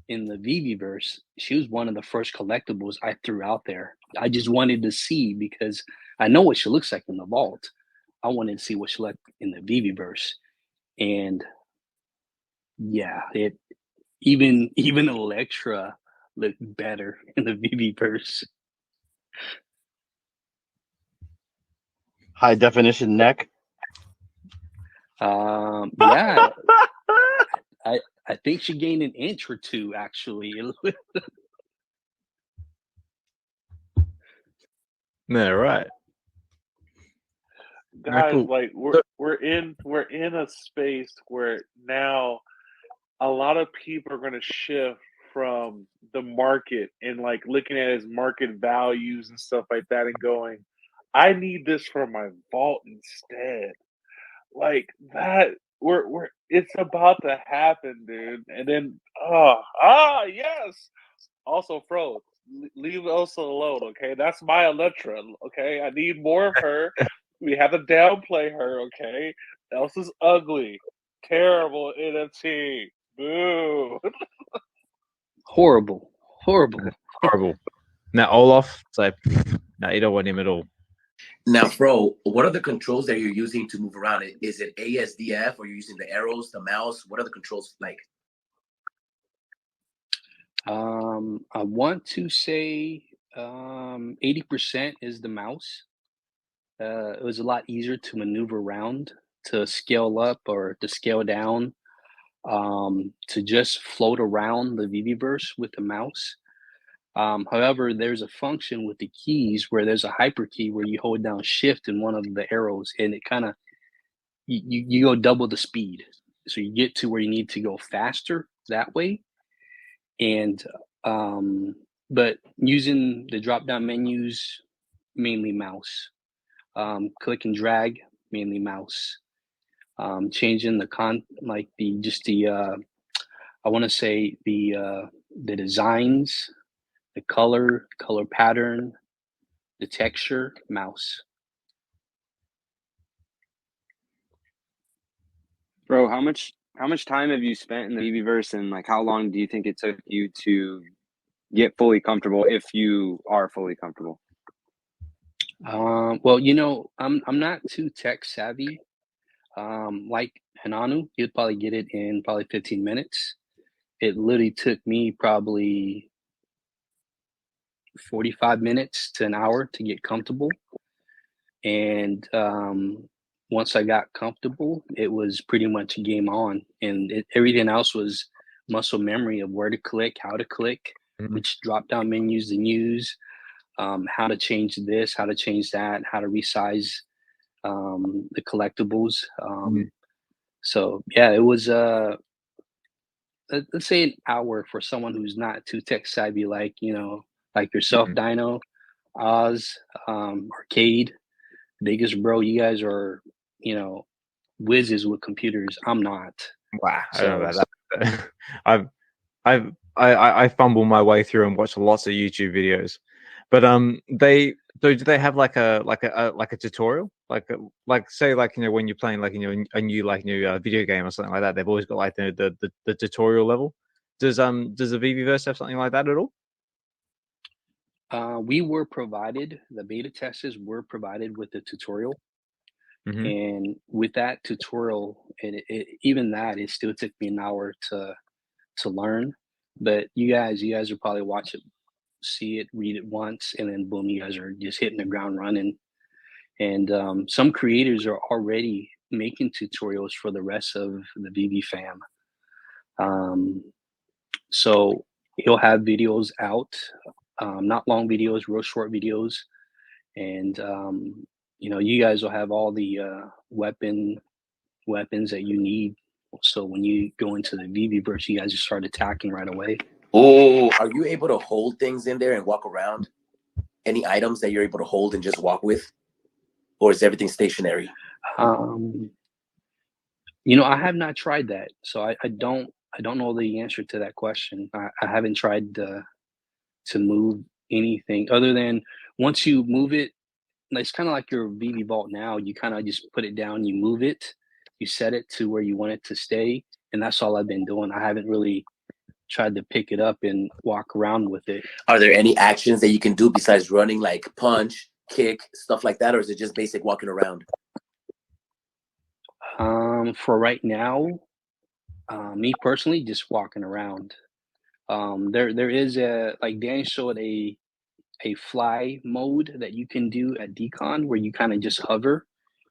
in the VeVeVerse, she was one of the first collectibles I threw out there. I just wanted to see because I know what she looks like in the Vault. I wanted to see what she looked in the VeVeVerse. And yeah, even Electra looked better in the VeVeVerse. High definition neck. Yeah. I think she gained an inch or two actually. Yeah, right. Guys, cool. like we're in a space where now a lot of people are going to shift from the market and like looking at his market values and stuff like that and going, I need this for my vault instead. Like that, we're it's about to happen, dude. And then yes. Also, Fro, leave Elsa alone, okay? That's my Electra, okay? I need more of her. We have to downplay her, okay? Elsa's ugly, terrible NFT. Boo. Horrible. Now Olaf, it's like, no, you don't want him at all. Now, Fro, what are the controls that you're using to move around? Is it ASDF, or you're using the arrows, the mouse? What are the controls like? I want to say 80% is the mouse. It was a lot easier to maneuver around, to scale up or to scale down, to just float around the VeVeVerse with the mouse. However, there's a function with the keys where there's a hyper key where you hold down shift in one of the arrows and it kind of, you go double the speed. So you get to where you need to go faster that way. And, but using the drop down menus, mainly mouse, click and drag, mainly mouse, changing the I want to say the designs, the color pattern, the texture, mouse. Bro, how much time have you spent in the VeVeVerse, and like how long do you think it took you to get fully comfortable, if you are fully comfortable? Well, I'm not too tech savvy. Like Hinano, he'd probably get it in probably 15 minutes. It literally took me probably 45 minutes to an hour to get comfortable. And once I got comfortable, it was pretty much game on, and everything else was muscle memory of where to click, how to click, which drop down menus to use, how to change this, how to change that, how to resize the collectibles. So yeah, it was let's say an hour for someone who's not too tech savvy, like like yourself, DYNO, Oz, Arcade, Biggest Bro. You guys are whizzes with computers. I'm not. Wow, I don't know about that. I fumble my way through and watch lots of YouTube videos, but do they have like a tutorial, like say when you're playing a new video game or something like that? They've always got like the tutorial level. Does the VeVeVerse have something like that at all? We were provided, the beta testers were provided with the tutorial. And with that tutorial, even that, it still took me an hour to learn. But you guys will probably watch it, see it, read it once, and then boom, you guys are just hitting the ground running. And some creators are already making tutorials for the rest of the VeVe fam. So he'll have videos out, not long videos, real short videos, and you guys will have all the weapons that you need. So when you go into the VeVeVerse, you guys just start attacking right away. Oh, are you able to hold things in there and walk around? Any items that you're able to hold and just walk with? Or is everything stationary? I have not tried that. So I don't know the answer to that question. I haven't tried to move anything other than once you move it, it's kind of like your VeVe Vault now. You kind of just put it down, you move it, you set it to where you want it to stay, and that's all I've been doing. I haven't really tried to pick it up and walk around with it. Are there any actions that you can do besides running, like punch, kick, stuff like that, or is it just basic walking around? For right now, me personally, just walking around. There is like Dan showed a fly mode that you can do at Decon where you kind of just hover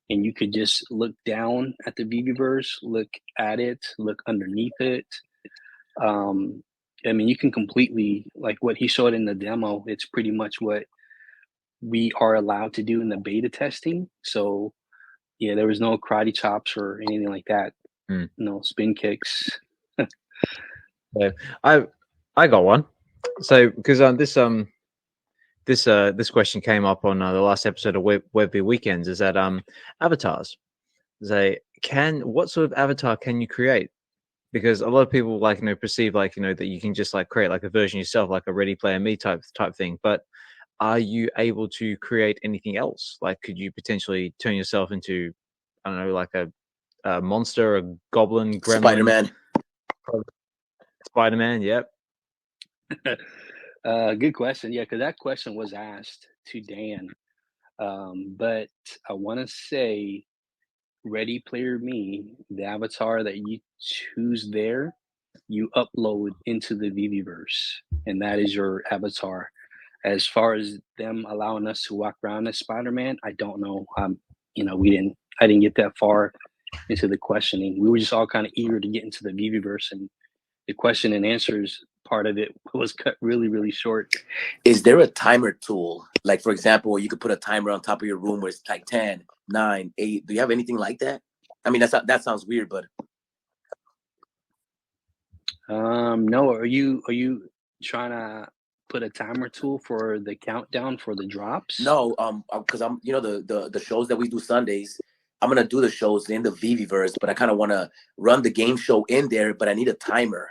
and you could just look down at the VeVeVerse, look at it, look underneath it. You can completely, like what he showed in the demo, it's pretty much what we are allowed to do in the beta testing. So yeah, there was no karate chops or anything like that. No spin kicks. Yeah, I got one. So because this question came up on the last episode of WebVe Weekends, is that avatars. What sort of avatar can you create? Because a lot of people perceive that you can just create a version yourself, like a Ready Player Me type thing. But are you able to create anything else? Like, could you potentially turn yourself into, I don't know, like a monster, a goblin, gremlin, Spider-Man? Yep. Good question. Yeah, because that question was asked to Dan. But I want to say Ready Player Me, the avatar that you choose there, you upload into the VeVeVerse, and that is your avatar. As far as them allowing us to walk around as Spider-Man, I don't know. I didn't get that far into the questioning. We were just all kind of eager to get into the VeVeVerse, and the question and answers part of it was cut really, really short. Is there a timer tool? Like, for example, you could put a timer on top of your room where it's like 10, 9, 8. Do you have anything like that? I mean, that sounds weird, but no. Are you trying to put a timer tool for the countdown for the drops? No, because I'm the shows that we do Sundays, I'm gonna do the shows in the VeVeVerse, but I kind of want to run the game show in there, but I need a timer.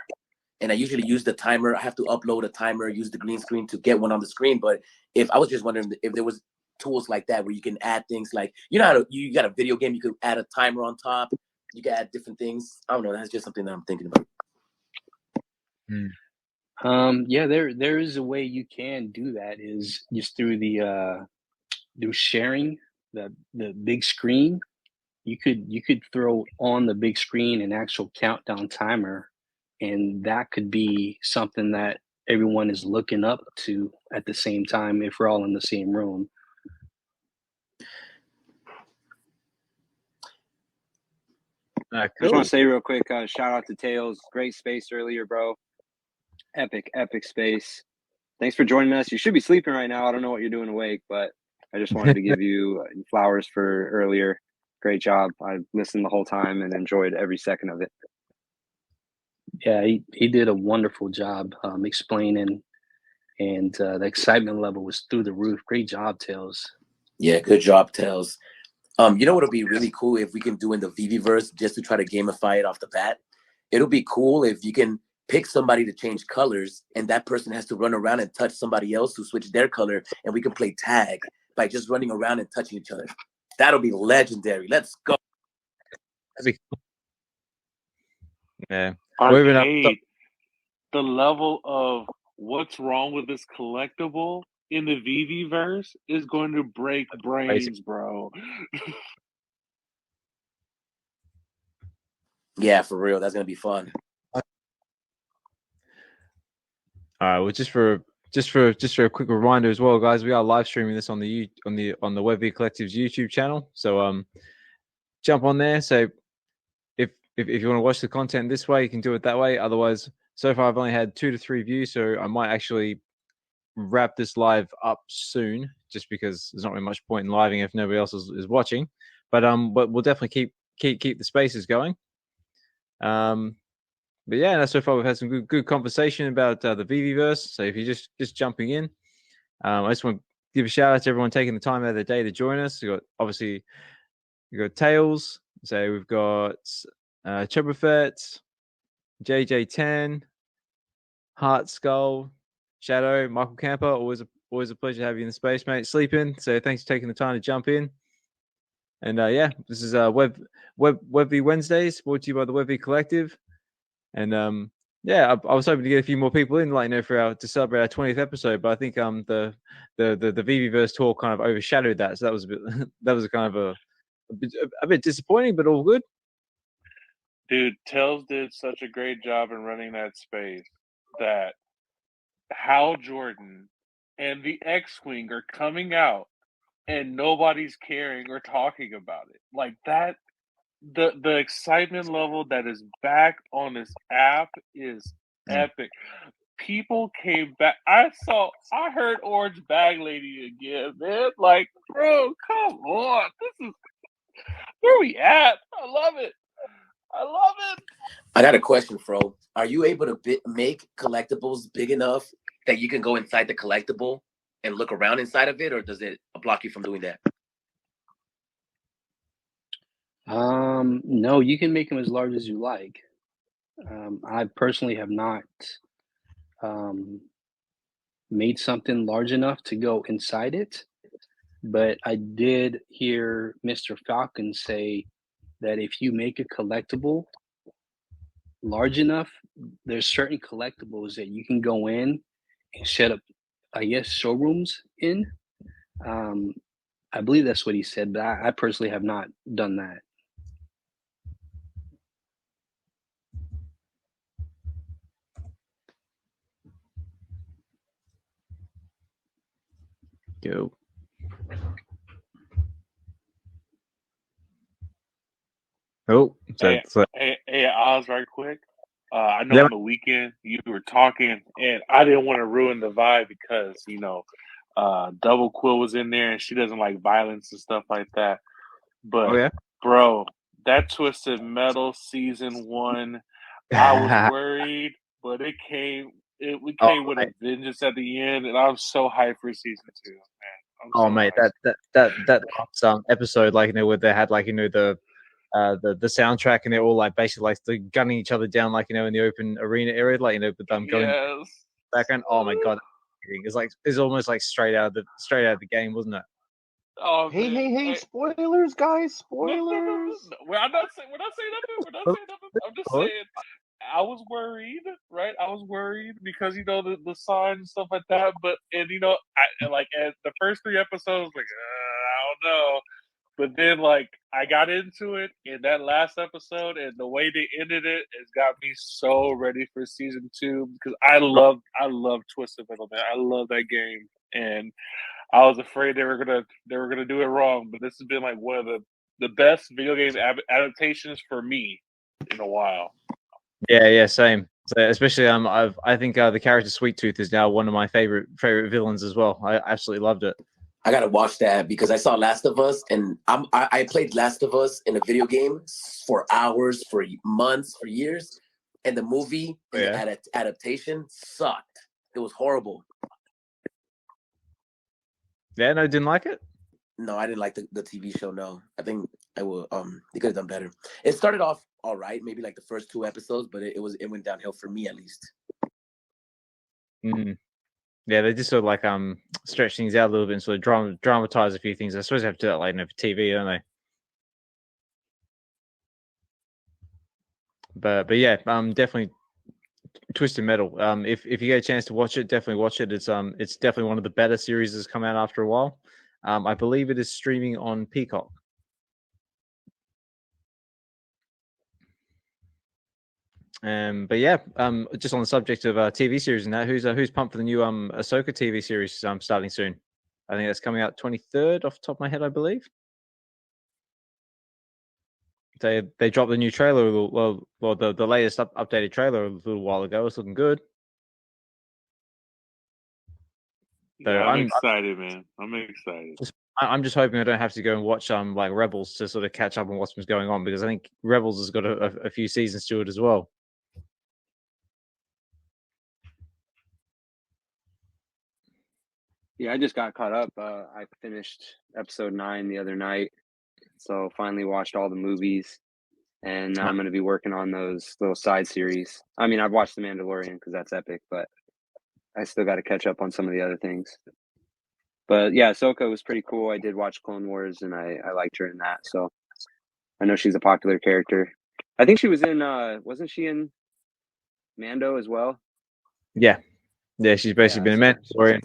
And I usually use the timer. I have to upload a timer, use the green screen to get one on the screen. But if I was just wondering if there was tools like that where you can add things like, you got a video game, you could add a timer on top. You can add different things. I don't know. That's just something that I'm thinking about. Yeah, there is a way you can do that, is just through through sharing the big screen. You could throw on the big screen an actual countdown timer, and that could be something that everyone is looking up to at the same time if we're all in the same room. I just want to say real quick, shout out to Tails. Great space earlier, bro. Epic space. Thanks for joining us. You should be sleeping right now. I don't know what you're doing awake, but I just wanted to give you flowers for earlier. Great job. I listened the whole time and enjoyed every second of it. Yeah, he did a wonderful job explaining, and the excitement level was through the roof. Great job, Tails. Yeah, good job, Tails. You know what would be really cool if we can do in the VeVeVerse, just to try to gamify it off the bat? It'll be cool if you can pick somebody to change colors, and that person has to run around and touch somebody else who switched their color, and we can play tag by just running around and touching each other. That'll be legendary. Let's go. That'd be cool. Yeah. Arcade, the level of what's wrong with this collectible in the VeVeVerse is going to break brains, bro. Yeah, for real. That's gonna be fun. All right. Well, just for a quick reminder as well, guys, we are live streaming this on the VeVe Collective's YouTube channel. So jump on there. So if you want to watch the content this way, you can do it that way. Otherwise, so far I've only had 2 to 3 views, so I might actually wrap this live up soon, just because there's not really much point in living if nobody else is watching. But we'll definitely keep the spaces going. But yeah, so far we've had some good conversation about the VeVeVerse. So if you're just jumping in, I just want to give a shout out to everyone taking the time out of their day to join us. You got Tails. So we've got Chubberfett, JJ10, Heart Skull, Shadow, Michael Camper. Always a pleasure to have you in the space, mate. Sleeping. So thanks for taking the time to jump in. And yeah, this is VeVe Wednesdays, brought to you by the VeVe Collective. And yeah, I was hoping to get a few more people in, to celebrate our 20th episode. But I think the VeVeVerse tour kind of overshadowed that, so that was a bit disappointing, but all good. Dude, Tails did such a great job in running that space that Hal Jordan and the X-Wing are coming out and nobody's caring or talking about it. Like that, the excitement level that is back on this app is epic. People came back. I heard Orange Bag Lady again, man. Like, bro, come on. This is where we at. I love it. I got a question, Fro. Are you able to make collectibles big enough that you can go inside the collectible and look around inside of it, or does it block you from doing that? No, you can make them as large as you like. I personally have not made something large enough to go inside it, but I did hear Mr. Falcon say that if you make a collectible large enough, there's certain collectibles that you can go in and set up, I guess, showrooms in. I believe that's what he said, but I personally have not done that. Go. Oh, hey, Oz, right quick. I know on the weekend you were talking, and I didn't want to ruin the vibe because Double Quill was in there, and she doesn't like violence and stuff like that. But bro, that Twisted Metal season 1, I was worried, but we came with a vengeance at the end, and I'm so hyped for season 2, man. Mate, that episode, where they had the soundtrack, and they're all basically gunning each other down, in the open arena area, with them going background. Oh my god, it's almost straight out of the game, wasn't it? Oh, hey! Spoilers, guys! Spoilers. We're not saying nothing. I'm just saying. I was worried, right? I was worried because the signs and stuff like that. But at the first 3 episodes, I don't know. But then I got into it in that last episode, and the way they ended it has got me so ready for season 2 because I love Twisted Metal, man. I love that game, and I was afraid they were gonna do it wrong. But this has been one of the the best video game adaptations for me in a while. Yeah, same. So especially I think the character Sweet Tooth is now one of my favorite villains as well. I absolutely loved it. I gotta watch that because I saw Last of Us, and I played Last of Us in a video game for hours, for months, for years, and the movie and the adaptation sucked. It was horrible. Yeah, no, didn't like it. No, I didn't like the TV show. No, I think I will. They could have done better. It started off all right, maybe like the first 2 episodes, but it went downhill for me at least. Mm-hmm. Yeah, they just sort of like stretch things out a little bit and sort of dramatize a few things. I suppose they have to do that like for TV, don't they? But yeah, definitely Twisted Metal. If you get a chance to watch it, definitely watch it. It's definitely one of the better series that's come out after a while. I believe it is streaming on Peacock. But yeah, just on the subject of TV series and that, who's pumped for the new Ahsoka TV series starting soon? I think that's coming out 23rd off the top of my head, I believe. They dropped the new trailer, the latest updated trailer a little while ago. It's looking good. So yeah, I'm excited, man. I'm excited. I'm just hoping I don't have to go and watch like Rebels to sort of catch up on what's going on, because I think Rebels has got a few seasons to it as well. Yeah, I just got caught up. I finished episode 9 the other night, so finally watched all the movies, and now I'm going to be working on those little side series. I mean, I've watched The Mandalorian because that's epic, but I still got to catch up on some of the other things. But yeah, Ahsoka was pretty cool. I did watch Clone Wars, and I liked her in that, so I know she's a popular character. I think she was in, wasn't she in Mando as well? Yeah, she's basically been a Mandalorian.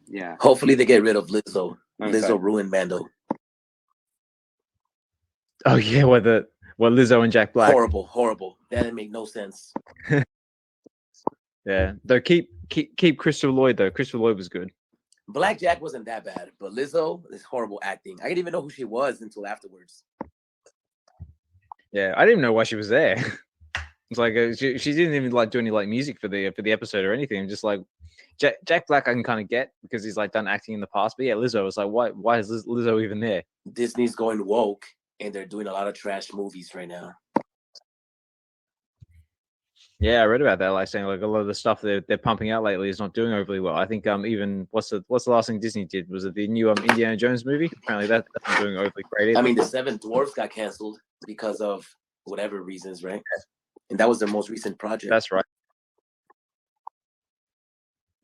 Yeah. Hopefully they get rid of Lizzo. Lizzo ruined Mando. Oh yeah, what Lizzo and Jack Black. Horrible. That didn't make no sense. Yeah, though keep Christopher Lloyd though. Christopher Lloyd was good. Black Jack wasn't that bad, but Lizzo is horrible acting. I didn't even know who she was until afterwards. Yeah, I didn't even know why she was there. It's like she didn't even like do any like music for the episode or anything. Just like Jack Black, I can kind of get because he's like done acting in the past. But yeah, Lizzo was like, why is Lizzo even there? Disney's going woke, and they're doing a lot of trash movies right now. Yeah, I read about that. Like saying like a lot of the stuff they're pumping out lately is not doing overly well. I think even what's the last thing Disney did? Was it the new Indiana Jones movie? Apparently that's not doing overly great either. I mean, the Seven Dwarfs got canceled because of whatever reasons, right? And that was their most recent project. That's right.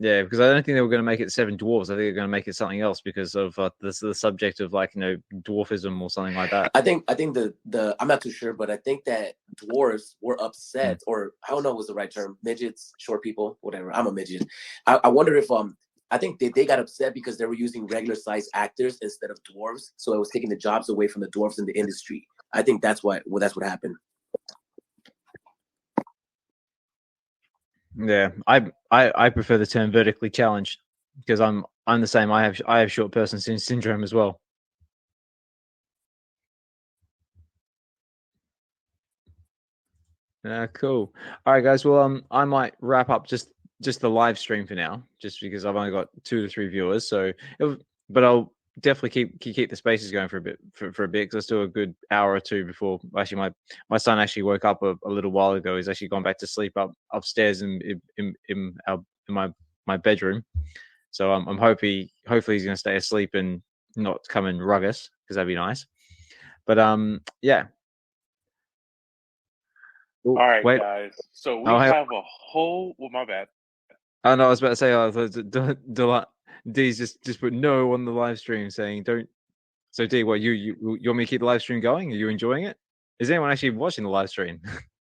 Yeah, because I don't think they were going to make it Seven Dwarfs. I think they're going to make it something else because of the subject of like dwarfism or something like that. I think the I'm not too sure, but I think that dwarves were upset, or I don't know what was the right term, midgets, short people, whatever. I'm a midget. I wonder if I think they got upset because they were using regular sized actors instead of dwarves, so it was taking the jobs away from the dwarves in the industry. I think that's what happened. Yeah, I prefer the term vertically challenged because I'm the same. I have short person syndrome as well. Cool. All right, guys. Well, I might wrap up just the live stream for now, just because I've only got 2 to 3 viewers. But I'll definitely keep the spaces going for a bit because I still a good hour or two before. Actually, my son actually woke up a little while ago. He's actually gone back to sleep upstairs in my bedroom. So I'm hopefully he's going to stay asleep and not come and rug us, because that'd be nice. But yeah. All right, guys. So we have a whole. Well, my bad. Oh no, I was about to say, D's just put no on the live stream, saying don't. So D, what you want me to keep the live stream going? Are you enjoying it? Is anyone actually watching the live stream?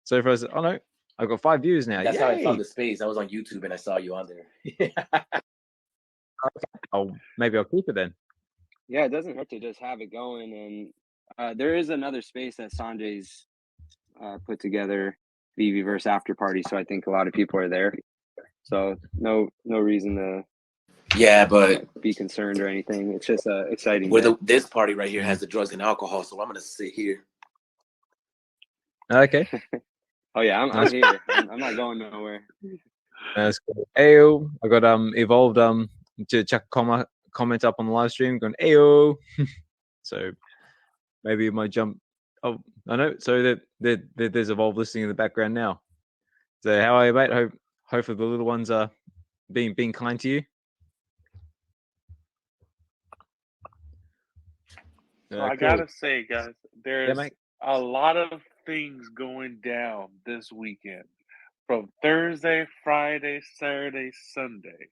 So if I said, oh no, I've got 5 views now. That's Yay! how I found the space. I was on YouTube and I saw you on there. Oh, maybe I'll keep it then. Yeah, it doesn't hurt to just have it going, and there is another space that Sanjay's put together, VeVeVerse after party. So I think a lot of people are there. So no reason to Yeah, but be concerned or anything. It's just a exciting. This party right here has the drugs and alcohol, so I'm gonna sit here. Okay. Oh yeah, I'm here. I'm not going nowhere. That's cool. Ayo, I got Evolved to chuck a comment up on the live stream going Ayo. So maybe it might jump. Oh, I know. So there's Evolved listening in the background now. So how are you, mate? Hopefully the little ones are being kind to you. So I gotta say, guys, there's mate. a lot of things going down this weekend. From Thursday, Friday, Saturday, Sunday.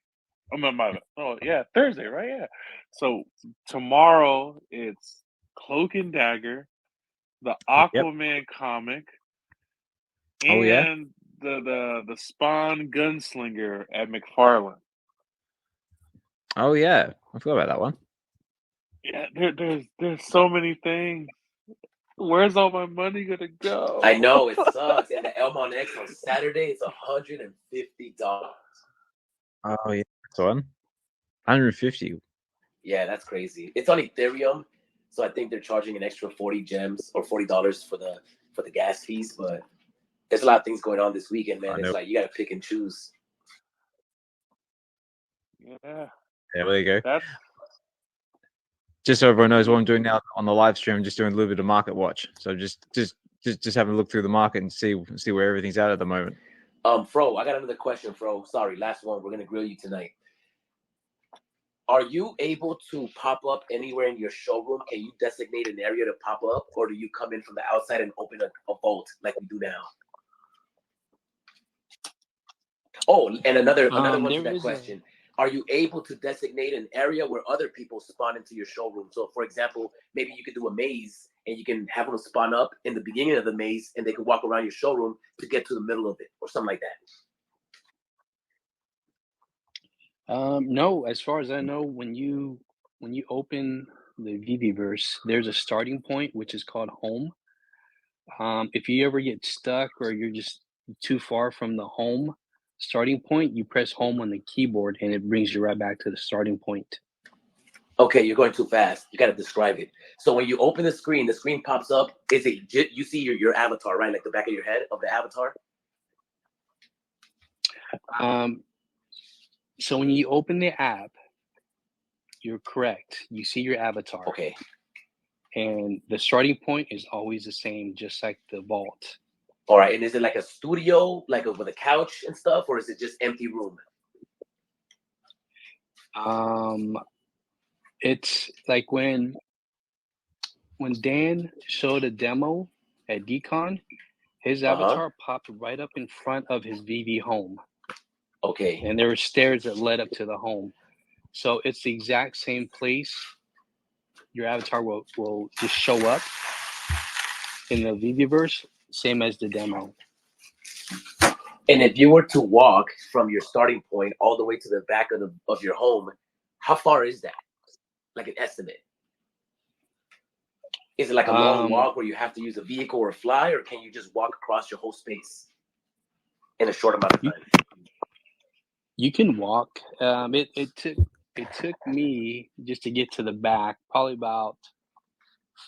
Thursday, right? Yeah. So tomorrow it's Cloak and Dagger, the Aquaman comic, and the Spawn Gunslinger at McFarlane. Oh yeah, I forgot about that one. Yeah, there's so many things. Where's all my money gonna go? I know it sucks. And the Elmon X on Saturday, it's $150. Oh yeah, that's one. 150. Yeah, that's crazy. It's on Ethereum, so I think they're charging an extra 40 gems or $40 for the gas fees. But there's a lot of things going on this weekend, man. It's like you gotta pick and choose. Yeah. Yeah, there you go. That's just so everyone knows what I'm doing now on the live stream. I'm just doing a little bit of market watch. So just having a look through the market and see where everything's at the moment. Fro, I got another question, Fro. Sorry, last one. We're gonna grill you tonight. Are you able to pop up anywhere in your showroom? Can you designate an area to pop up, or do you come in from the outside and open a vault like we do now? Oh, and another one to that question. Are you able to designate an area where other people spawn into your showroom? So, for example, maybe you could do a maze and you can have them spawn up in the beginning of the maze and they can walk around your showroom to get to the middle of it or something like that. No, as far as I know, when you open the VeVeVerse, there's a starting point, which is called home. If you ever get stuck or you're just too far from the home starting point, you press home on the keyboard and it brings you right back to the starting point. Okay, you're going too fast. You got to describe it. So when you open the screen pops up. Is it you see your avatar, right? Like the back of your head of the avatar? So when you open the app, you're correct. You see your avatar. Okay. And the starting point is always the same, just like the vault. All right. And is it like a studio, like with a couch and stuff, or is it just empty room? It's like when Dan showed a demo at DCon, his avatar popped right up in front of his VeVe home. Okay. And there were stairs that led up to the home. So it's the exact same place. Your avatar will just show up in the VeVeVerse, same as the demo. And if you were to walk from your starting point all the way to the back of your home, how far is that? Like an estimate? Is it like a long walk where you have to use a vehicle or fly, or can you just walk across your whole space in a short amount of time? You can walk. It took me just to get to the back probably about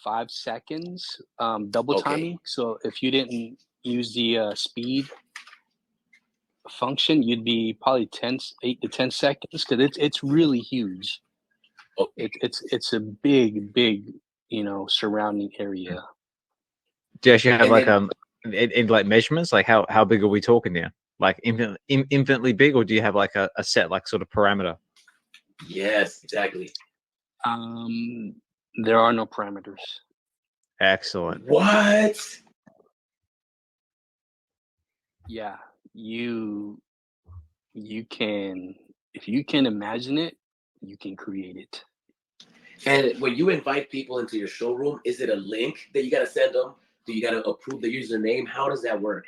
5 seconds, double timing. So if you didn't use the speed function, you'd be probably 8 to 10 seconds because it's really huge. Okay. It's a big surrounding area. Do you actually have in like measurements? Like how big are we talking there? Like infinitely big, or do you have like a set like sort of parameter? Yes, exactly. There are no parameters. Excellent. What? Yeah, you can, if you can imagine it, you can create it. And when you invite people into your showroom, is it a link that you got to send them? Do you got to approve the username? How does that work?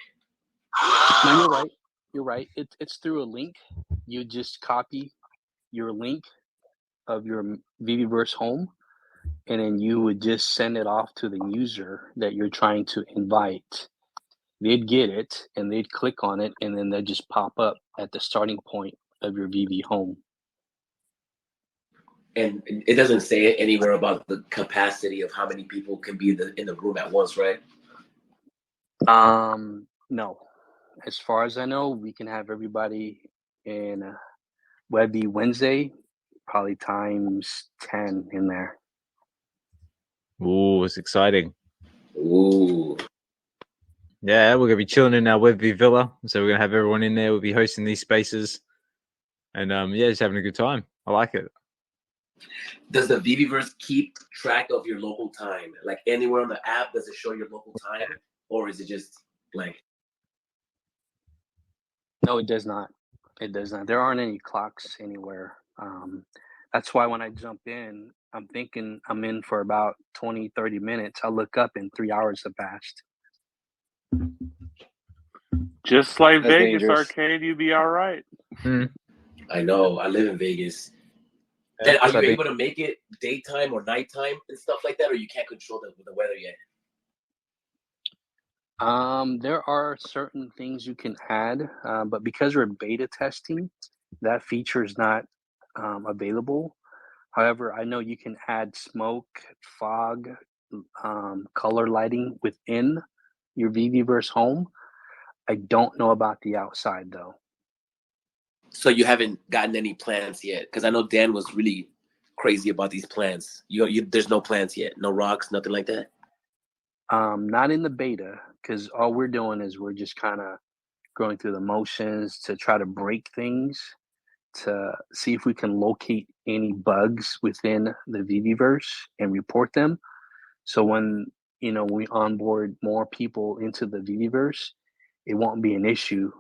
No, you're right. It's through a link. You just copy your link of your VeVeVerse home, and then you would just send it off to the user that you're trying to invite. They'd get it, and they'd click on it, and then they'd just pop up at the starting point of your VeVe home. And it doesn't say anywhere about the capacity of how many people can be in the room at once, right? No. As far as I know, we can have everybody in VeVe Wednesday, probably times 10 in there. Ooh, it's exciting. Ooh. Yeah, we're gonna be chilling in our VeVe Villa, so we're gonna have everyone in there. We'll be hosting these spaces, and yeah, just having a good time. I like it. Does the VeVeVerse keep track of your local time? Like anywhere on the app, does it show your local time, or is it just blank? No, it does not. It does not. There aren't any clocks anywhere. That's why when I jump in, I'm thinking I'm in for about 20, 30 minutes. I look up and 3 hours have passed. Just like That's Vegas dangerous. Arcade, you'd be all right. I know. I live in Vegas. Yeah, And are you able to make it daytime or nighttime and stuff like that, or you can't control the weather yet? There are certain things you can add, but because we're beta testing, that feature is not available. However, I know you can add smoke, fog, color lighting within your VeVeVerse home. I don't know about the outside though. So you haven't gotten any plans yet? Because I know Dan was really crazy about these plans. There's no plans yet, no rocks, nothing like that. Not in the beta, because all we're doing is we're just kind of going through the motions to try to break things, to see if we can locate any bugs within the VeVeVerse and report them. So when we onboard more people into the VeVeVerse, it won't be an issue.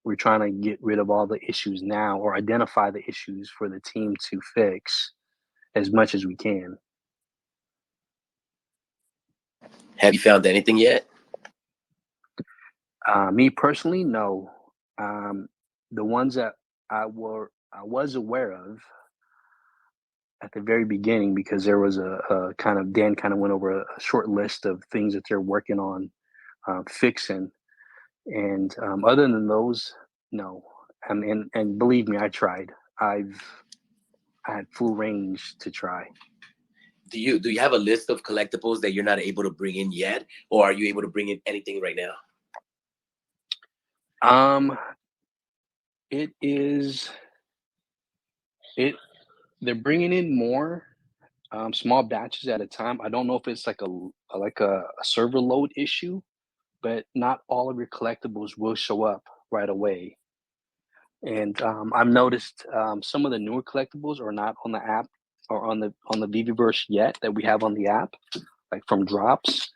We're trying to get rid of all the issues now, or identify the issues for the team to fix as much as we can. Have you found anything yet? Me personally, no. The ones that I was aware of at the very beginning, because there was Dan kind of went over a short list of things that they're working on fixing, and other than those, no. And believe me, I tried. I had full range to try. Do you have a list of collectibles that you're not able to bring in yet, or are you able to bring in anything right now? They're bringing in more small batches at a time. I don't know if it's like a server load issue, but not all of your collectibles will show up right away. And I've noticed some of the newer collectibles are not on the app or on the VeVeVerse yet that we have on the app, like from drops.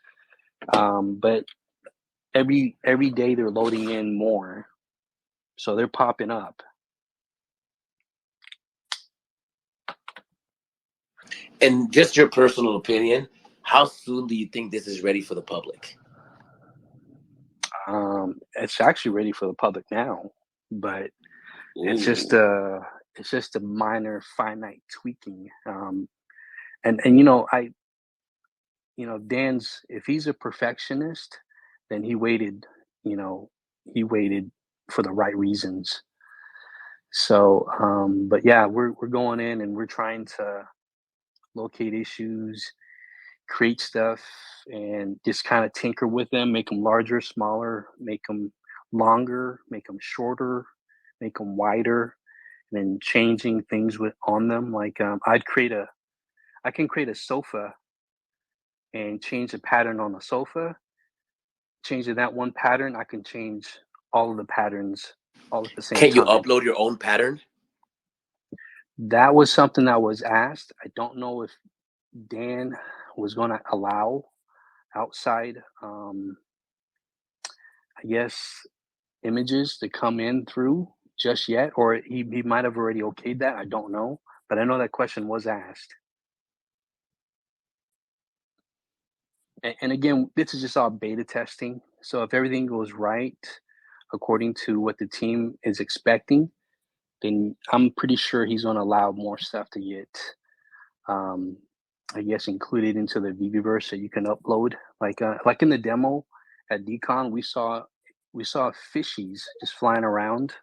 But every day they're loading in more, so they're popping up. And just your personal opinion, how soon do you think this is ready for the public? It's actually ready for the public now, but it's just a minor finite tweaking. And Dan's, if he's a perfectionist, then he waited for the right reasons. So, but yeah, we're going in and we're trying to locate issues, create stuff, and just kind of tinker with them, make them larger, smaller, make them longer, make them shorter, make them wider, and then changing things on them. Like I can create a sofa and change the pattern on the sofa. Changing that one pattern, I can change all of the patterns all at the same time. Can you upload your own pattern? That was something that was asked. I don't know if Dan was going to allow outside, images to come in through just yet, or he might have already okayed that. I don't know, but I know that question was asked. And again, this is just all beta testing. So if everything goes right according to what the team is expecting, then I'm pretty sure he's going to allow more stuff to get, included into the VeVeVerse that you can upload. Like in the demo at DCon, we saw fishies just flying around.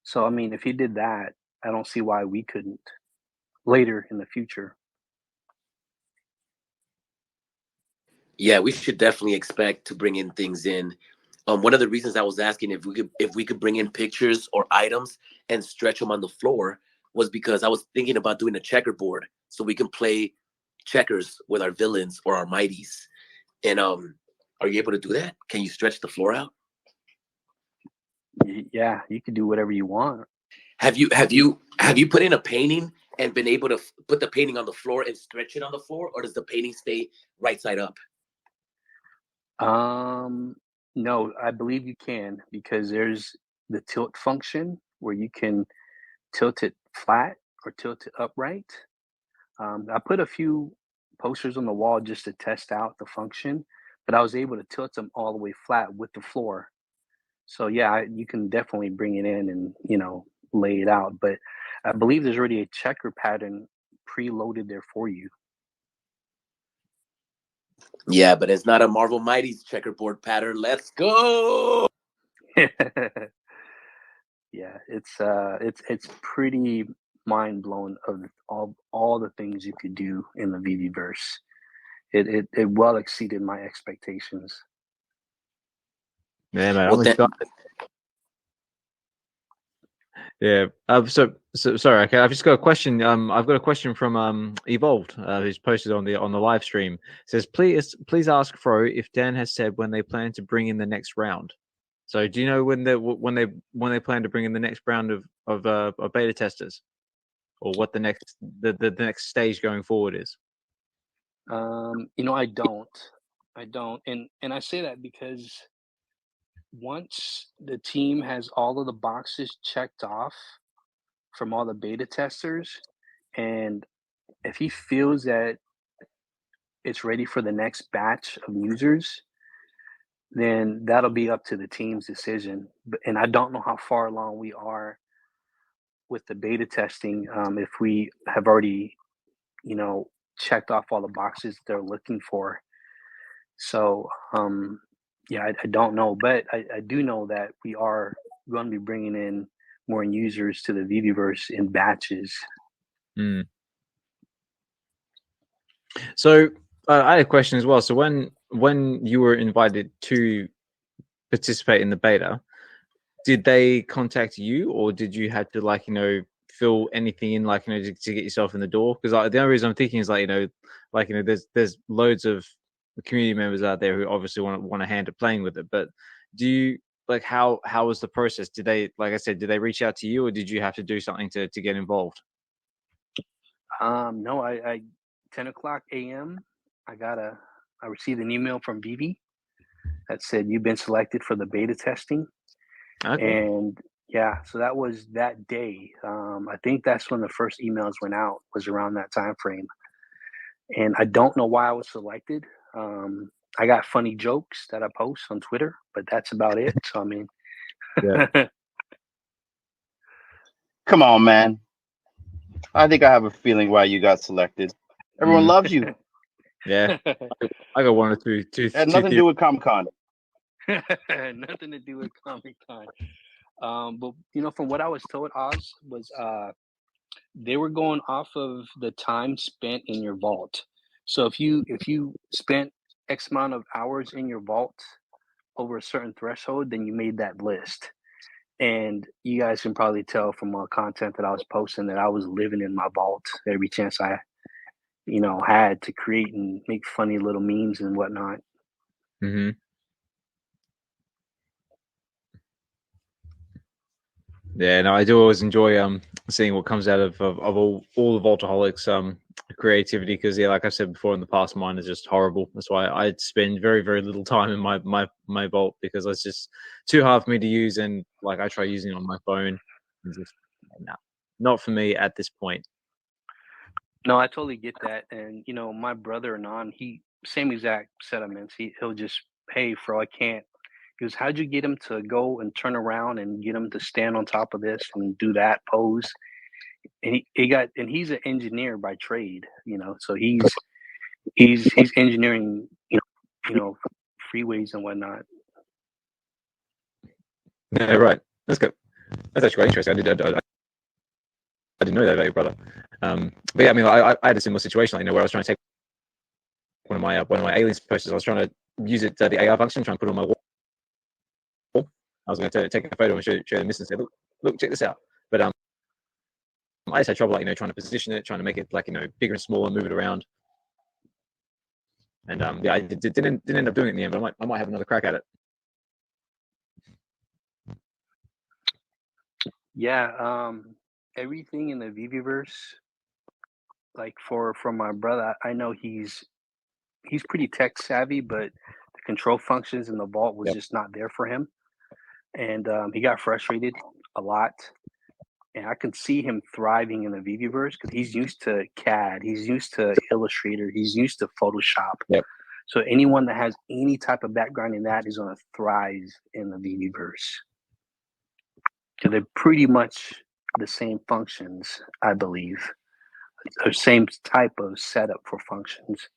So I mean, if he did that, I don't see why we couldn't. later in the future. Yeah, we should definitely expect to bring in things in. One of the reasons I was asking if we could bring in pictures or items and stretch them on the floor was because I was thinking about doing a checkerboard so we can play checkers with our villains or our mighties. And are you able to do that? Can you stretch the floor out? Yeah, you can do whatever you want. Have you put in a painting and been able to put the painting on the floor and stretch it on the floor, or does the painting stay right side up? No, I believe you can, because there's the tilt function where you can tilt it flat or tilt it upright. I put a few posters on the wall just to test out the function, but I was able to tilt them all the way flat with the floor. So yeah, you can definitely bring it in and, you know, lay it out. But I believe there's already a checker pattern preloaded there for you. Yeah, but it's not a Marvel Mighty's checkerboard pattern. Let's go. Yeah, it's pretty mind blowing of all the things you could do in the VeVeVerse. It well exceeded my expectations. Yeah, man. Well, I'm excited. Yeah. So sorry. Okay. I've just got a question. I've got a question from Evolved, who's posted on the live stream. It says, please ask Fro if Dan has said when they plan to bring in the next round. So do you know when they plan to bring in the next round of beta testers, or what the next stage going forward is? You know, I don't, and I say that because once the team has all of the boxes checked off from all the beta testers, and if he feels that it's ready for the next batch of users, then that'll be up to the team's decision. And I don't know how far along we are with the beta testing. If we have already, you know, checked off all the boxes they're looking for. So, yeah, I don't know, but I do know that we are going to be bringing in more users to the VeVeVerse in batches. Mm. So I had a question as well. So when you were invited to participate in the beta, did they contact you, or did you have to, like, you know, fill anything in, like, you know, to get yourself in the door? Because the only reason I'm thinking is, like, you know, there's loads of community members out there who obviously want a hand at playing with it. But do you, like, how was the process? Did they, like I said, did they reach out to you, or did you have to do something to get involved? No, I 10 o'clock a.m. I received an email from VeVe that said you've been selected for the beta testing. Okay. And yeah, so that was that day. I think that's when the first emails went out, was around that time frame. And I don't know why I was selected. I got funny jokes that I post on Twitter, but that's about it. So I mean, Yeah. Come on, man. I think I have a feeling why you got selected. Everyone loves you. Yeah. I got one or two. It had nothing to do with Comic-Con. Nothing to do with Comic-Con. But you know, from what I was told, Oz, was they were going off of the time spent in your vault. So if you spent X amount of hours in your vault over a certain threshold, then you made that list. And you guys can probably tell from all content that I was posting that I was living in my vault every chance I, you know, had to create and make funny little memes and whatnot. Mm-hmm. Yeah, no, I do always enjoy seeing what comes out of all the Vaultaholics creativity, because yeah, like I said before in the past, mine is just horrible. That's why I spend very, very little time in my vault, because it's just too hard for me to use, and like I try using it on my phone, and just no, not for me at this point. No, I totally get that. And you know, my brother Anon, he same exact sentiments. He'll just, hey, Fro, I can't. He goes, how'd you get him to go and turn around and get him to stand on top of this and do that pose? And he's an engineer by trade, you know, so he's engineering, you know, freeways and whatnot. Yeah, right. That's good. That's actually quite interesting. I didn't didn't know that about your brother. But yeah, I mean, I had a similar situation, like, where I was trying to take one of my aliens posters. I was trying to use it, the AR function, trying to put it on my wall. I was going to take a photo and show the missus and say, look, check this out. But I just had trouble, like, trying to position it, trying to make it, like, bigger and smaller, move it around. And yeah, I didn't end up doing it in the end, but I might have another crack at it. Yeah, everything in the VeVeVerse, like from my brother, I know he's pretty tech savvy, but the control functions in the vault was just not there for him, and he got frustrated a lot. And I can see him thriving in the VeVeVerse because he's used to CAD, he's used to Illustrator, he's used to Photoshop. Yep. So anyone that has any type of background in that is going to thrive in the VeVeVerse. So they're pretty much the same functions, I believe, or same type of setup for functions.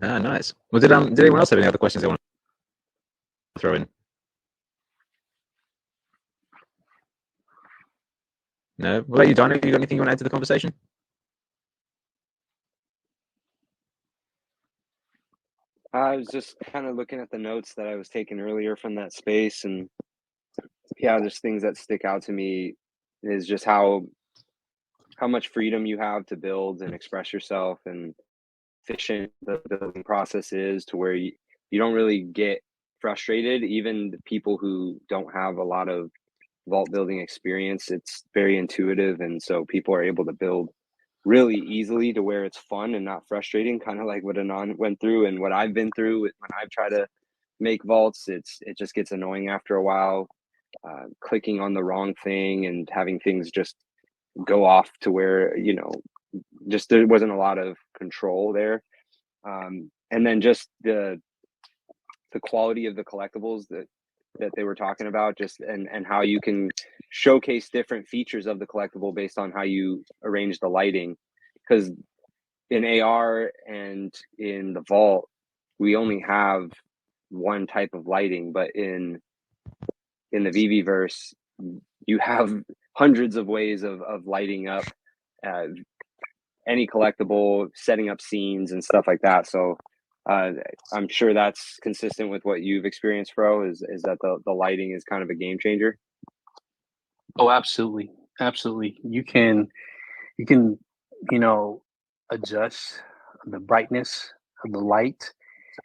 Ah, nice. Well, did anyone else have any other questions they want to throw in? No. What about you, DYNO? You got anything you want to add to the conversation? I was just kind of looking at the notes that I was taking earlier from that space, and yeah, there's things that stick out to me is just how much freedom you have to build and express yourself, and efficient the building process is, to where you don't really get frustrated. Even the people who don't have a lot of vault building experience, it's very intuitive, and so people are able to build really easily to where it's fun and not frustrating, kind of like what Anon went through and what I've been through when I've tried to make vaults. It just gets annoying after a while, clicking on the wrong thing and having things just go off to where, just there wasn't a lot of control there. And then just the quality of the collectibles that they were talking about, just and how you can showcase different features of the collectible based on how you arrange the lighting. Because in AR and in the vault, we only have one type of lighting, but in the VeVeVerse, you have hundreds of ways of lighting up any collectible, setting up scenes and stuff like that. So I'm sure that's consistent with what you've experienced, Fro, is that the lighting is kind of a game changer. Oh, absolutely. You can adjust the brightness of the light.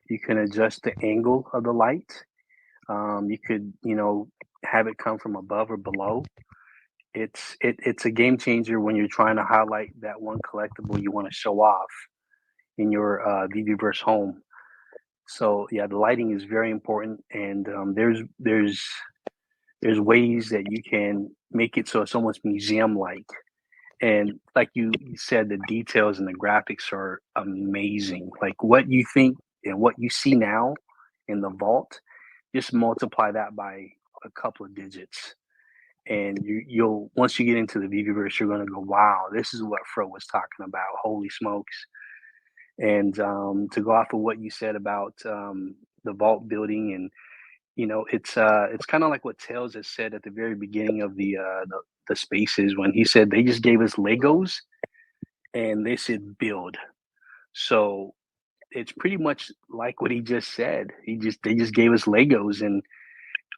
You can adjust the angle of the light. You could have it come from above or below. It's a game changer when you're trying to highlight that one collectible you want to show off in your VeVeVerse home. So yeah, the lighting is very important, and there's ways that you can make it so it's almost museum-like. And like you said, the details and the graphics are amazing. Like what you think and what you see now in the vault, just multiply that by a couple of digits. And you'll once you get into the VeVeVerse, you're going to go, wow, this is what Fro was talking about. Holy smokes. And to go off of what you said about the vault building, and it's kind of like what Tails has said at the very beginning of the spaces, when he said they just gave us Legos and they said build. So it's pretty much like what he just said. They just gave us Legos, and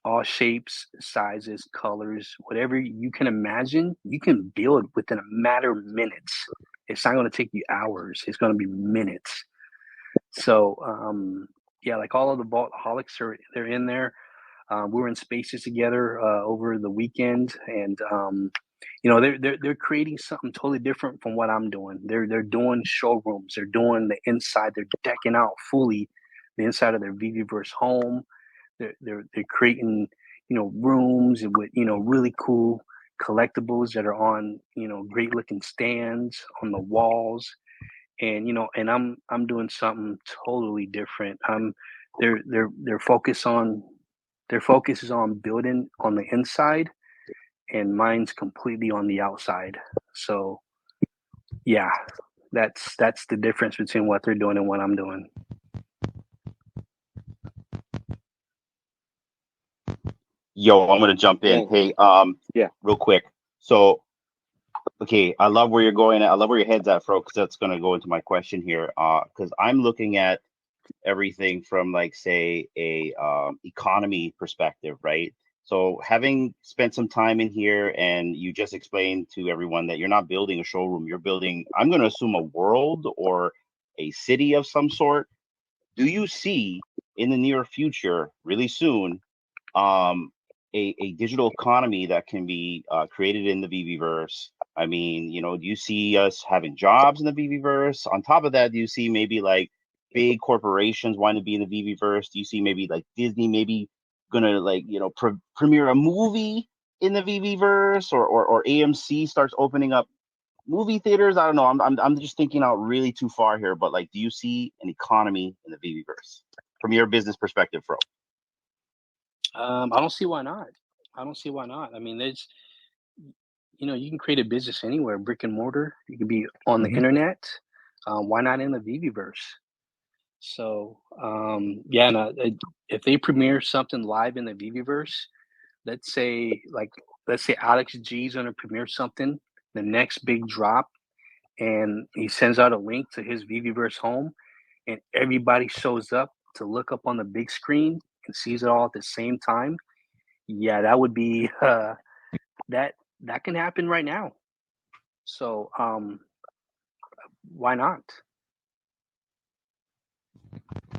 all shapes, sizes, colors, whatever you can imagine, you can build within a matter of minutes. It's not going to take you hours. It's going to be minutes. So, yeah, like all of the Vaultaholics they're in there. We were in spaces together over the weekend, and they're creating something totally different from what I'm doing. They're doing showrooms. They're doing the inside. They're decking out fully the inside of their VeVeVerse home. They're creating rooms with really cool collectibles that are on great looking stands on the walls, and I'm doing something totally different. Their focus is on building on the inside, and mine's completely on the outside. So yeah, that's the difference between what they're doing and what I'm doing. Yo, I'm gonna jump in. Hey, Yeah. real quick. So, okay, I love where you're going at. I love where your head's at, Fro, because that's gonna go into my question here. Because I'm looking at everything from like say a economy perspective, right? So having spent some time in here, and you just explained to everyone that you're not building a showroom, you're building, I'm going to assume, a world or a city of some sort. Do you see in the near future, really soon, a digital economy that can be created in the VeVeVerse? I mean, you know, do you see us having jobs in the VeVeVerse? On top of that, do you see maybe like big corporations wanting to be in the VeVeVerse? Do you see maybe like Disney maybe gonna like, you know, premiere a movie in the VeVeVerse, or AMC starts opening up movie theaters? I don't know. I'm just thinking out really too far here, but like, do you see an economy in the VeVeVerse from your business perspective, Fro? I don't see why not. I don't see why not. I mean, there's, you know, you can create a business anywhere, brick and mortar. You can be on the internet. Why not in the VeVeVerse? So, yeah, no, if they premiere something live in the VeVeVerse, let's say Alex G's gonna premiere something, the next big drop, and he sends out a link to his VeVeVerse home, and everybody shows up to look up on the big screen and sees it all at the same time. Yeah, that would be that can happen right now. So, why not?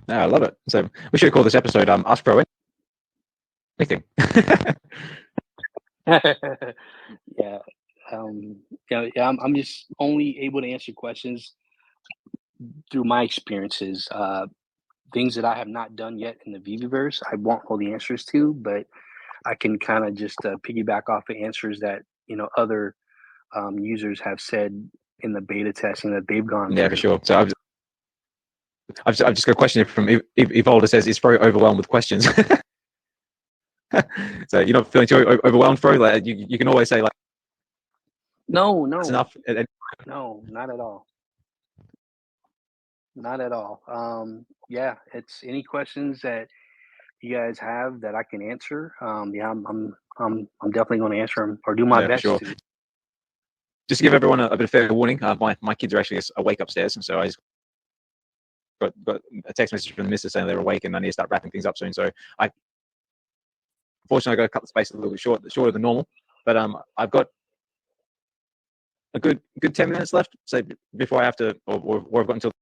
No, I love it. So we should call this episode Ask Fro Anything. Yeah. I'm just only able to answer questions through my experiences. Things that I have not done yet in the VeVeVerse, I won't know the answers to, but I can kind of just piggyback off the answers that, you know, other users have said in the beta testing that they've gone through. For sure. So I've just got a question from Evolder. Says, is Fro overwhelmed with questions? So you're not feeling too overwhelmed, Fro? Like you can always say like, no, that's enough. No, not at all. Not at all. Yeah, it's any questions that you guys have that I can answer. Yeah, I'm definitely going to answer them or do my best sure. to. Just to give everyone a bit of fair warning, my kids are actually awake upstairs, and so I just got a text message from the missus saying they're awake and I need to start wrapping things up soon. So unfortunately, I got to cut the space a little bit shorter than normal, but I've got a good 10 minutes left, so before I have to, or I've got until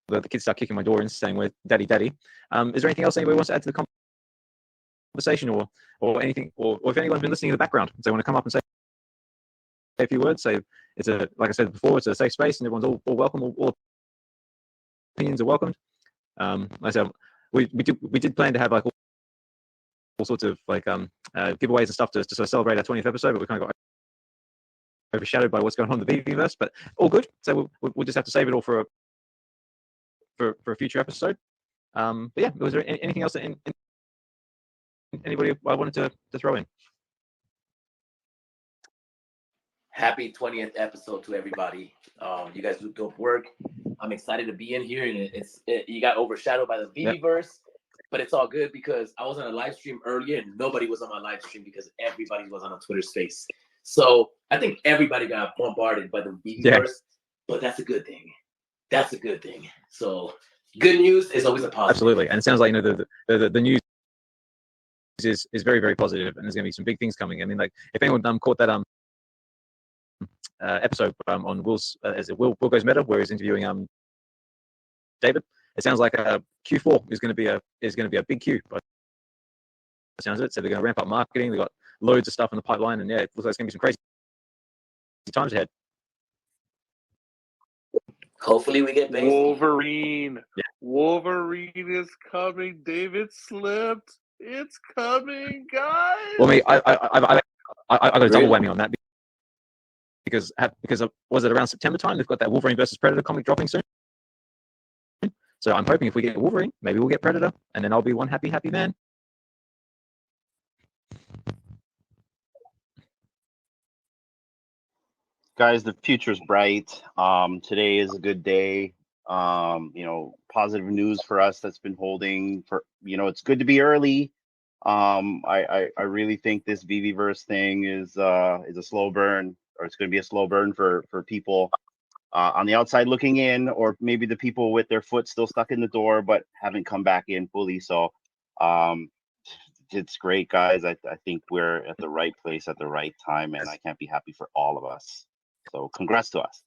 the kids start kicking my door in, saying, "Where's daddy, daddy?" Is there anything else anybody wants to add to the conversation, or anything, or if anyone's been listening in the background, so they want to come up and say a few words? Say it's like I said before, it's a safe space, and everyone's all welcome. All opinions are welcomed. Like I said, we did plan to have like all sorts of like giveaways and stuff to sort of celebrate our 20th episode, but we kind of got overshadowed by what's going on in the VeVeVerse. But all good. So we'll just have to save it all for a future episode. But yeah, was there anything else that anybody I wanted to throw in? Happy 20th episode to everybody. You guys do dope work. I'm excited to be in here, and you got overshadowed by the VeVeVerse, but it's all good because I was on a live stream earlier and nobody was on my live stream because everybody was on a Twitter space. So I think everybody got bombarded by the VeVeVerse, but that's a good thing. That's a good thing. So good news is always a positive. Absolutely, and it sounds like, you know, the news is very, very positive, and there's going to be some big things coming. I mean, like if anyone caught that episode on Will's Will Goes Meta, where he's interviewing David, it sounds like Q4 is going to be a big Q. But it sounds it. So they're going to ramp up marketing. They've got loads of stuff in the pipeline, and yeah, it looks like it's going to be some crazy times ahead. Hopefully we get based. Wolverine. Yeah. Wolverine is coming. David slipped. It's coming, guys. Well, I got a double whammy on that because was it around September time? They've got that Wolverine versus Predator comic dropping soon. So I'm hoping if we get Wolverine, maybe we'll get Predator, and then I'll be one happy man. Guys, the future's bright. Today is a good day. You know, positive news for us that's been holding for, you know, it's good to be early. I really think this VeVeVerse thing is a slow burn, or it's going to be a slow burn for people on the outside looking in, or maybe the people with their foot still stuck in the door but haven't come back in fully. So it's great, guys. I think we're at the right place at the right time, and I can't be happy for all of us. So congrats to us.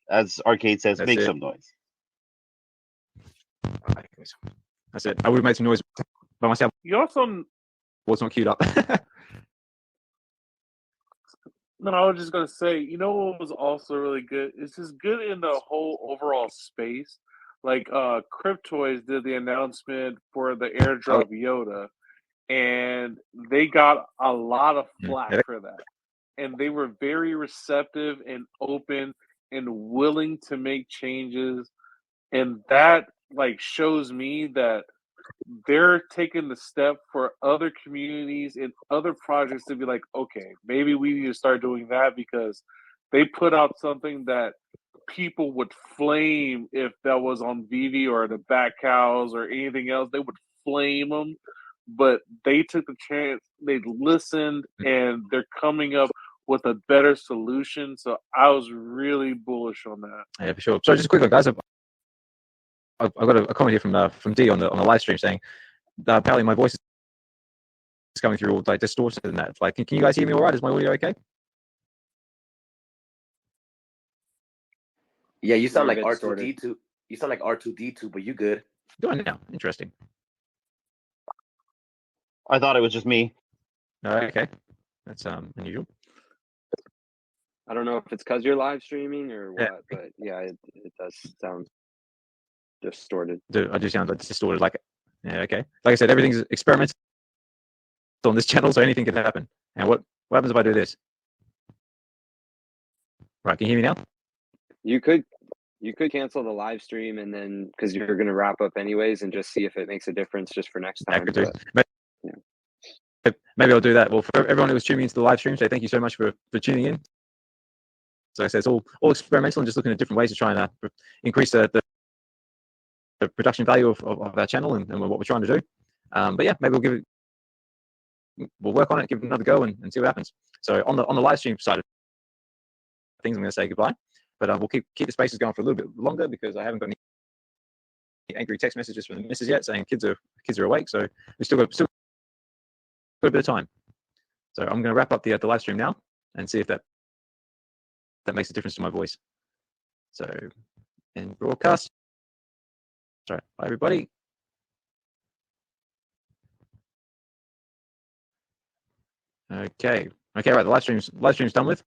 As Arcade says, That's make it. some noise. That's it. I would have made some noise by myself. You also Was not queued up. No, I was just gonna say, you know what was also really good? It's just good in the whole overall space. Like Cryptoys did the announcement for the airdrop Yoda, and they got a lot of flack for that. And they were very receptive and open and willing to make changes. And that like shows me that they're taking the step for other communities and other projects to be like, okay, maybe we need to start doing that, because they put out something that people would flame if that was on VeVe or the Back Cows or anything else. They would flame them, but they took the chance, they listened, and they're coming up with a better solution. So I was really bullish on that. Yeah, for sure. So just quickly, guys, I've got a comment here from D on the live stream saying that apparently my voice is coming through all like distorted and that. Like, can you guys hear me all right? Is my audio okay? Yeah, you sound like R2D2. You sound like R2D2, but you good. Doing now. Interesting. I thought it was just me. Okay, that's unusual. I don't know if it's because you're live streaming or what, Yeah. but yeah, it does sound distorted. I just sound like distorted. Like, yeah, okay. Like I said, everything's experimental on this channel, so anything can happen. And what happens if I do this? Right, can you hear me now? You could cancel the live stream, and then because you're going to wrap up anyways, and just see if it makes a difference just for next time. Yeah, maybe I'll do that. Well, for everyone who was tuning into the live stream, say thank you so much for tuning in. So like I said, it's all experimental and just looking at different ways to try and increase the production value of our channel and what we're trying to do. But yeah, maybe we'll work on it, give it another go, and see what happens. So on the live stream side of things, I'm going to say goodbye. But we'll keep the spaces going for a little bit longer, because I haven't got any angry text messages from the missus yet saying kids are awake. So we still got a bit of time. So I'm going to wrap up the live stream now and see if that makes a difference to my voice. So in broadcast. Sorry, bye everybody. Okay, right. The live stream's done with.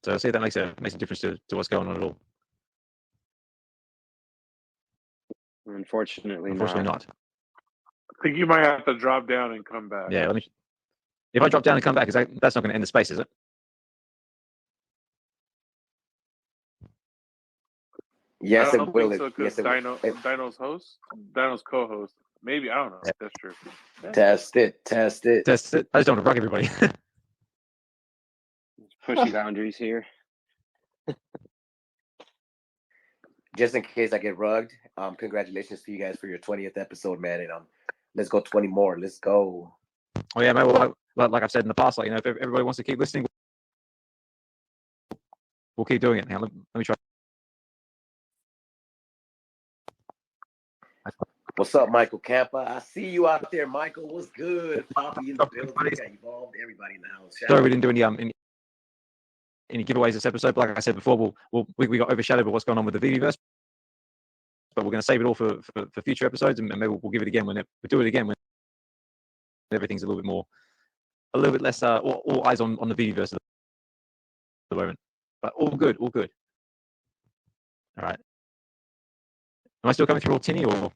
So see if that makes a difference to what's going on at all. Unfortunately not. I think you might have to drop down and come back. Yeah, if I drop down and come back, that's not going to end the space, is it? Yes, I don't it will. think so, because DYNO's co-host. Maybe, I don't know. That's true. Yeah. Test it. I just don't want to bug everybody. Pushing boundaries here. Just in case I get rugged, congratulations to you guys for your 20th episode, man. And let's go 20 more. Let's go. Oh yeah, man. Well, like I've said in the past, like, if everybody wants to keep listening, we'll keep doing it. Now, let me try. What's up, Michael Campa? I see you out there, Michael. What's good? Poppy in the building. Got Evolved. Everybody in the house. Sorry, we didn't do any giveaways this episode. But like I said before, we got overshadowed by what's going on with the VeVeVerse. But we're going to save it all for future episodes, and maybe we'll give it again we'll do it again when everything's a little bit less all eyes on the VeVeVerse at the moment. But all good. All right. Am I still coming through all tinny or?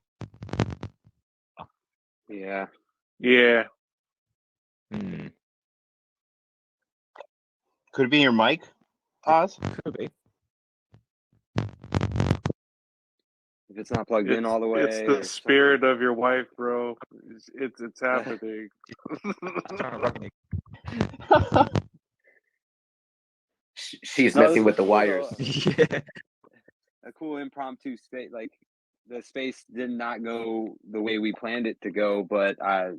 Yeah. Could it be your mic, Oz? Could be. If it's not plugged in all the way. It's the spirit of your wife, bro. It's happening. She's messing with the wires. Yeah. A cool impromptu space, like the space did not go the way we planned it to go, but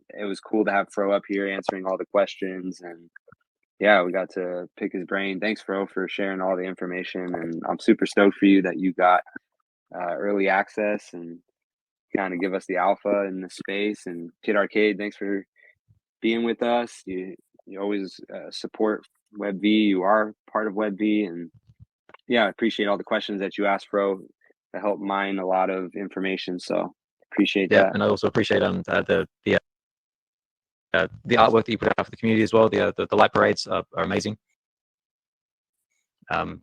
it was cool to have Fro up here answering all the questions, and yeah, we got to pick his brain. Thanks, Fro, for sharing all the information, and I'm super stoked for you that you got early access and kind of give us the alpha in the space. And Kid Arcade, thanks for being with us. You always support WebV. You are part of WebV, and yeah, I appreciate all the questions that you asked, Fro, to help mine a lot of information. So appreciate that. And I also appreciate the artwork that you put out for the community as well. The light parades are amazing. And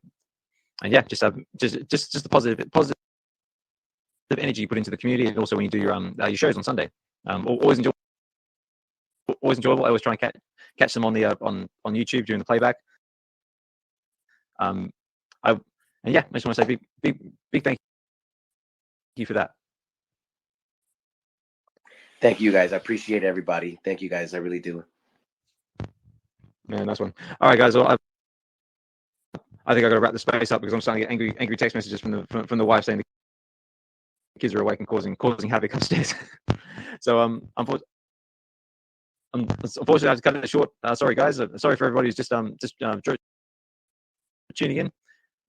yeah, just the positive energy you put into the community, and also when you do your shows on Sunday. Always enjoyable. I always try and catch them on the on YouTube during the playback. I just want to say big thank you for that. Thank you, guys. I appreciate everybody. Thank you, guys. I really do. Yeah, nice one. All right, guys. Well, I think I got to wrap the space up because I'm starting to get angry text messages from the wife saying the kids are awake and causing havoc upstairs. So unfortunately, I have to cut it short. Sorry, guys. Sorry for everybody who's just tuning in.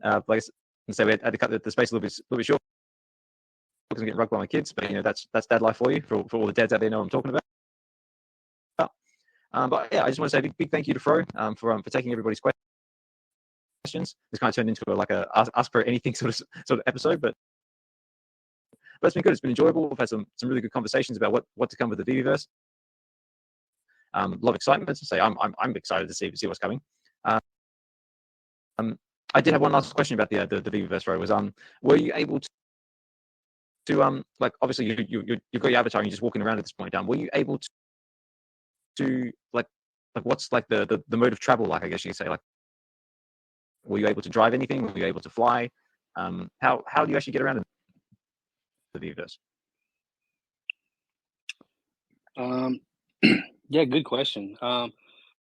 Like I said, we had to cut the space a little bit short because I'm getting rugged by my kids. But that's dad life for you. For all the dads out there know what I'm talking about. But yeah, I just want to say a big thank you to Fro for taking everybody's questions. This kind of turned into like a ask for anything sort of episode, but it's been good. It's been enjoyable. We've had some really good conversations about what to come with the VeVeVerse. A lot of excitement. So I'm excited to see what's coming. I did have one last question about the VeVeVerse, Fro. Was were you able to like, obviously you've got your avatar and you're just walking around at this point. Were you able to like what's like the mode of travel like, I guess you could say? Like, were you able to drive anything? Were you able to fly? How do you actually get around in the VeVeVerse? Yeah, good question.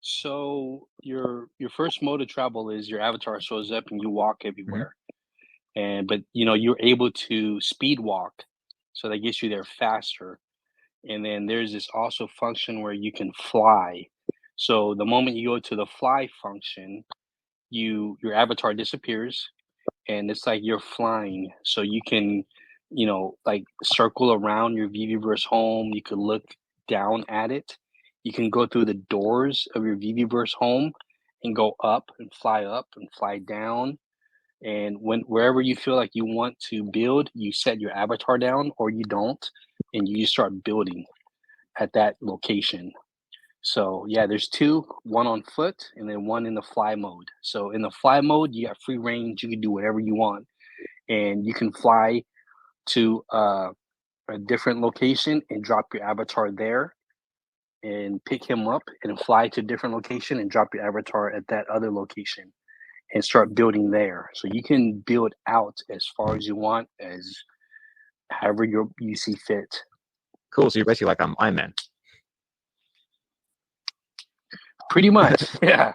So your first mode of travel is your avatar shows up and you walk everywhere. But you're able to speed walk, so that gets you there faster. And then there's this also function where you can fly. So the moment you go to the fly function, your avatar disappears and it's like you're flying. So you can, like circle around your VeVeVerse home. You could look down at it. You can go through the doors of your VeVeVerse home and go up and fly down. And wherever you feel like you want to build, you set your avatar down or you don't, and you start building at that location. So yeah, there's two, one on foot and then one in the fly mode. So in the fly mode, you have free range. You can do whatever you want, and you can fly to a different location and drop your avatar there and pick him up and fly to a different location and drop your avatar at that other location and start building there. So you can build out as far as you want, as however you see fit. Cool. So you're basically like Iron Man. Pretty much, yeah.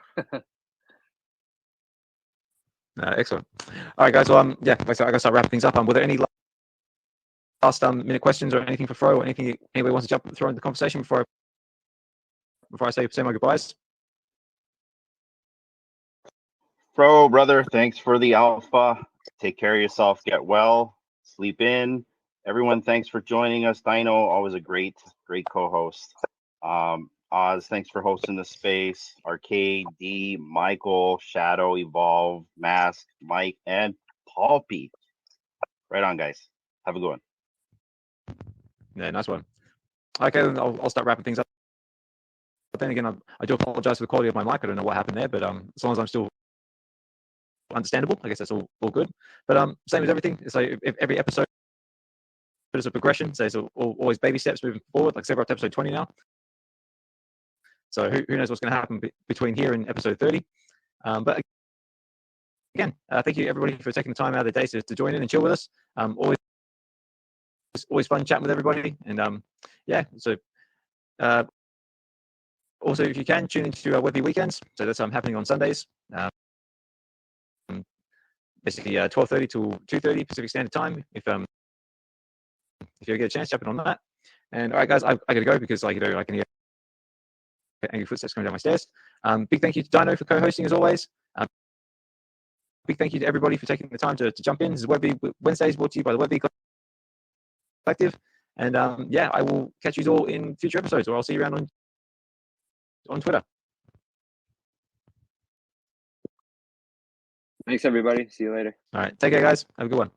Excellent. All right, guys. Well, yeah, I gotta start wrapping things up. Were there any last minute questions or anything for Fro, or anything anybody wants to throw in the conversation before I say my goodbyes? Fro, brother, thanks for the alpha. Take care of yourself. Get well. Sleep in. Everyone, thanks for joining us. DYNO, always a great co-host. Oz, thanks for hosting the space. Arcade, D, Michael, Shadow, Evolve, Mask, Mike, and Paul P. Right on, guys. Have a good one. Yeah, nice one. Okay, then I'll start wrapping things up. But then again, I do apologize for the quality of my mic. I don't know what happened there, but as long as I'm still understandable, I guess that's all good. But same as everything, it's like if every episode is a progression, so it's always baby steps moving forward. Like, we're up to episode 20 now. So who knows what's going to happen between here and episode 30. But again, thank you everybody for taking the time out of the day to join in and chill with us. Always fun chatting with everybody. And yeah, so also if you can, tune into VeVe Weekends. So that's happening on Sundays. Basically 12:30 to 2:30 Pacific Standard Time. If if you get a chance, jump in on that. And all right, guys, I gotta go because I can hear angry footsteps coming down my stairs. Big thank you to DYNO for co-hosting as always. Big thank you to everybody for taking the time to jump in. This is VeVe Wednesdays, brought to you by the VeVe Collective. And yeah, I will catch you all in future episodes, or I'll see you around on Twitter. Thanks, everybody. See you later. All right, take care, guys. Have a good one.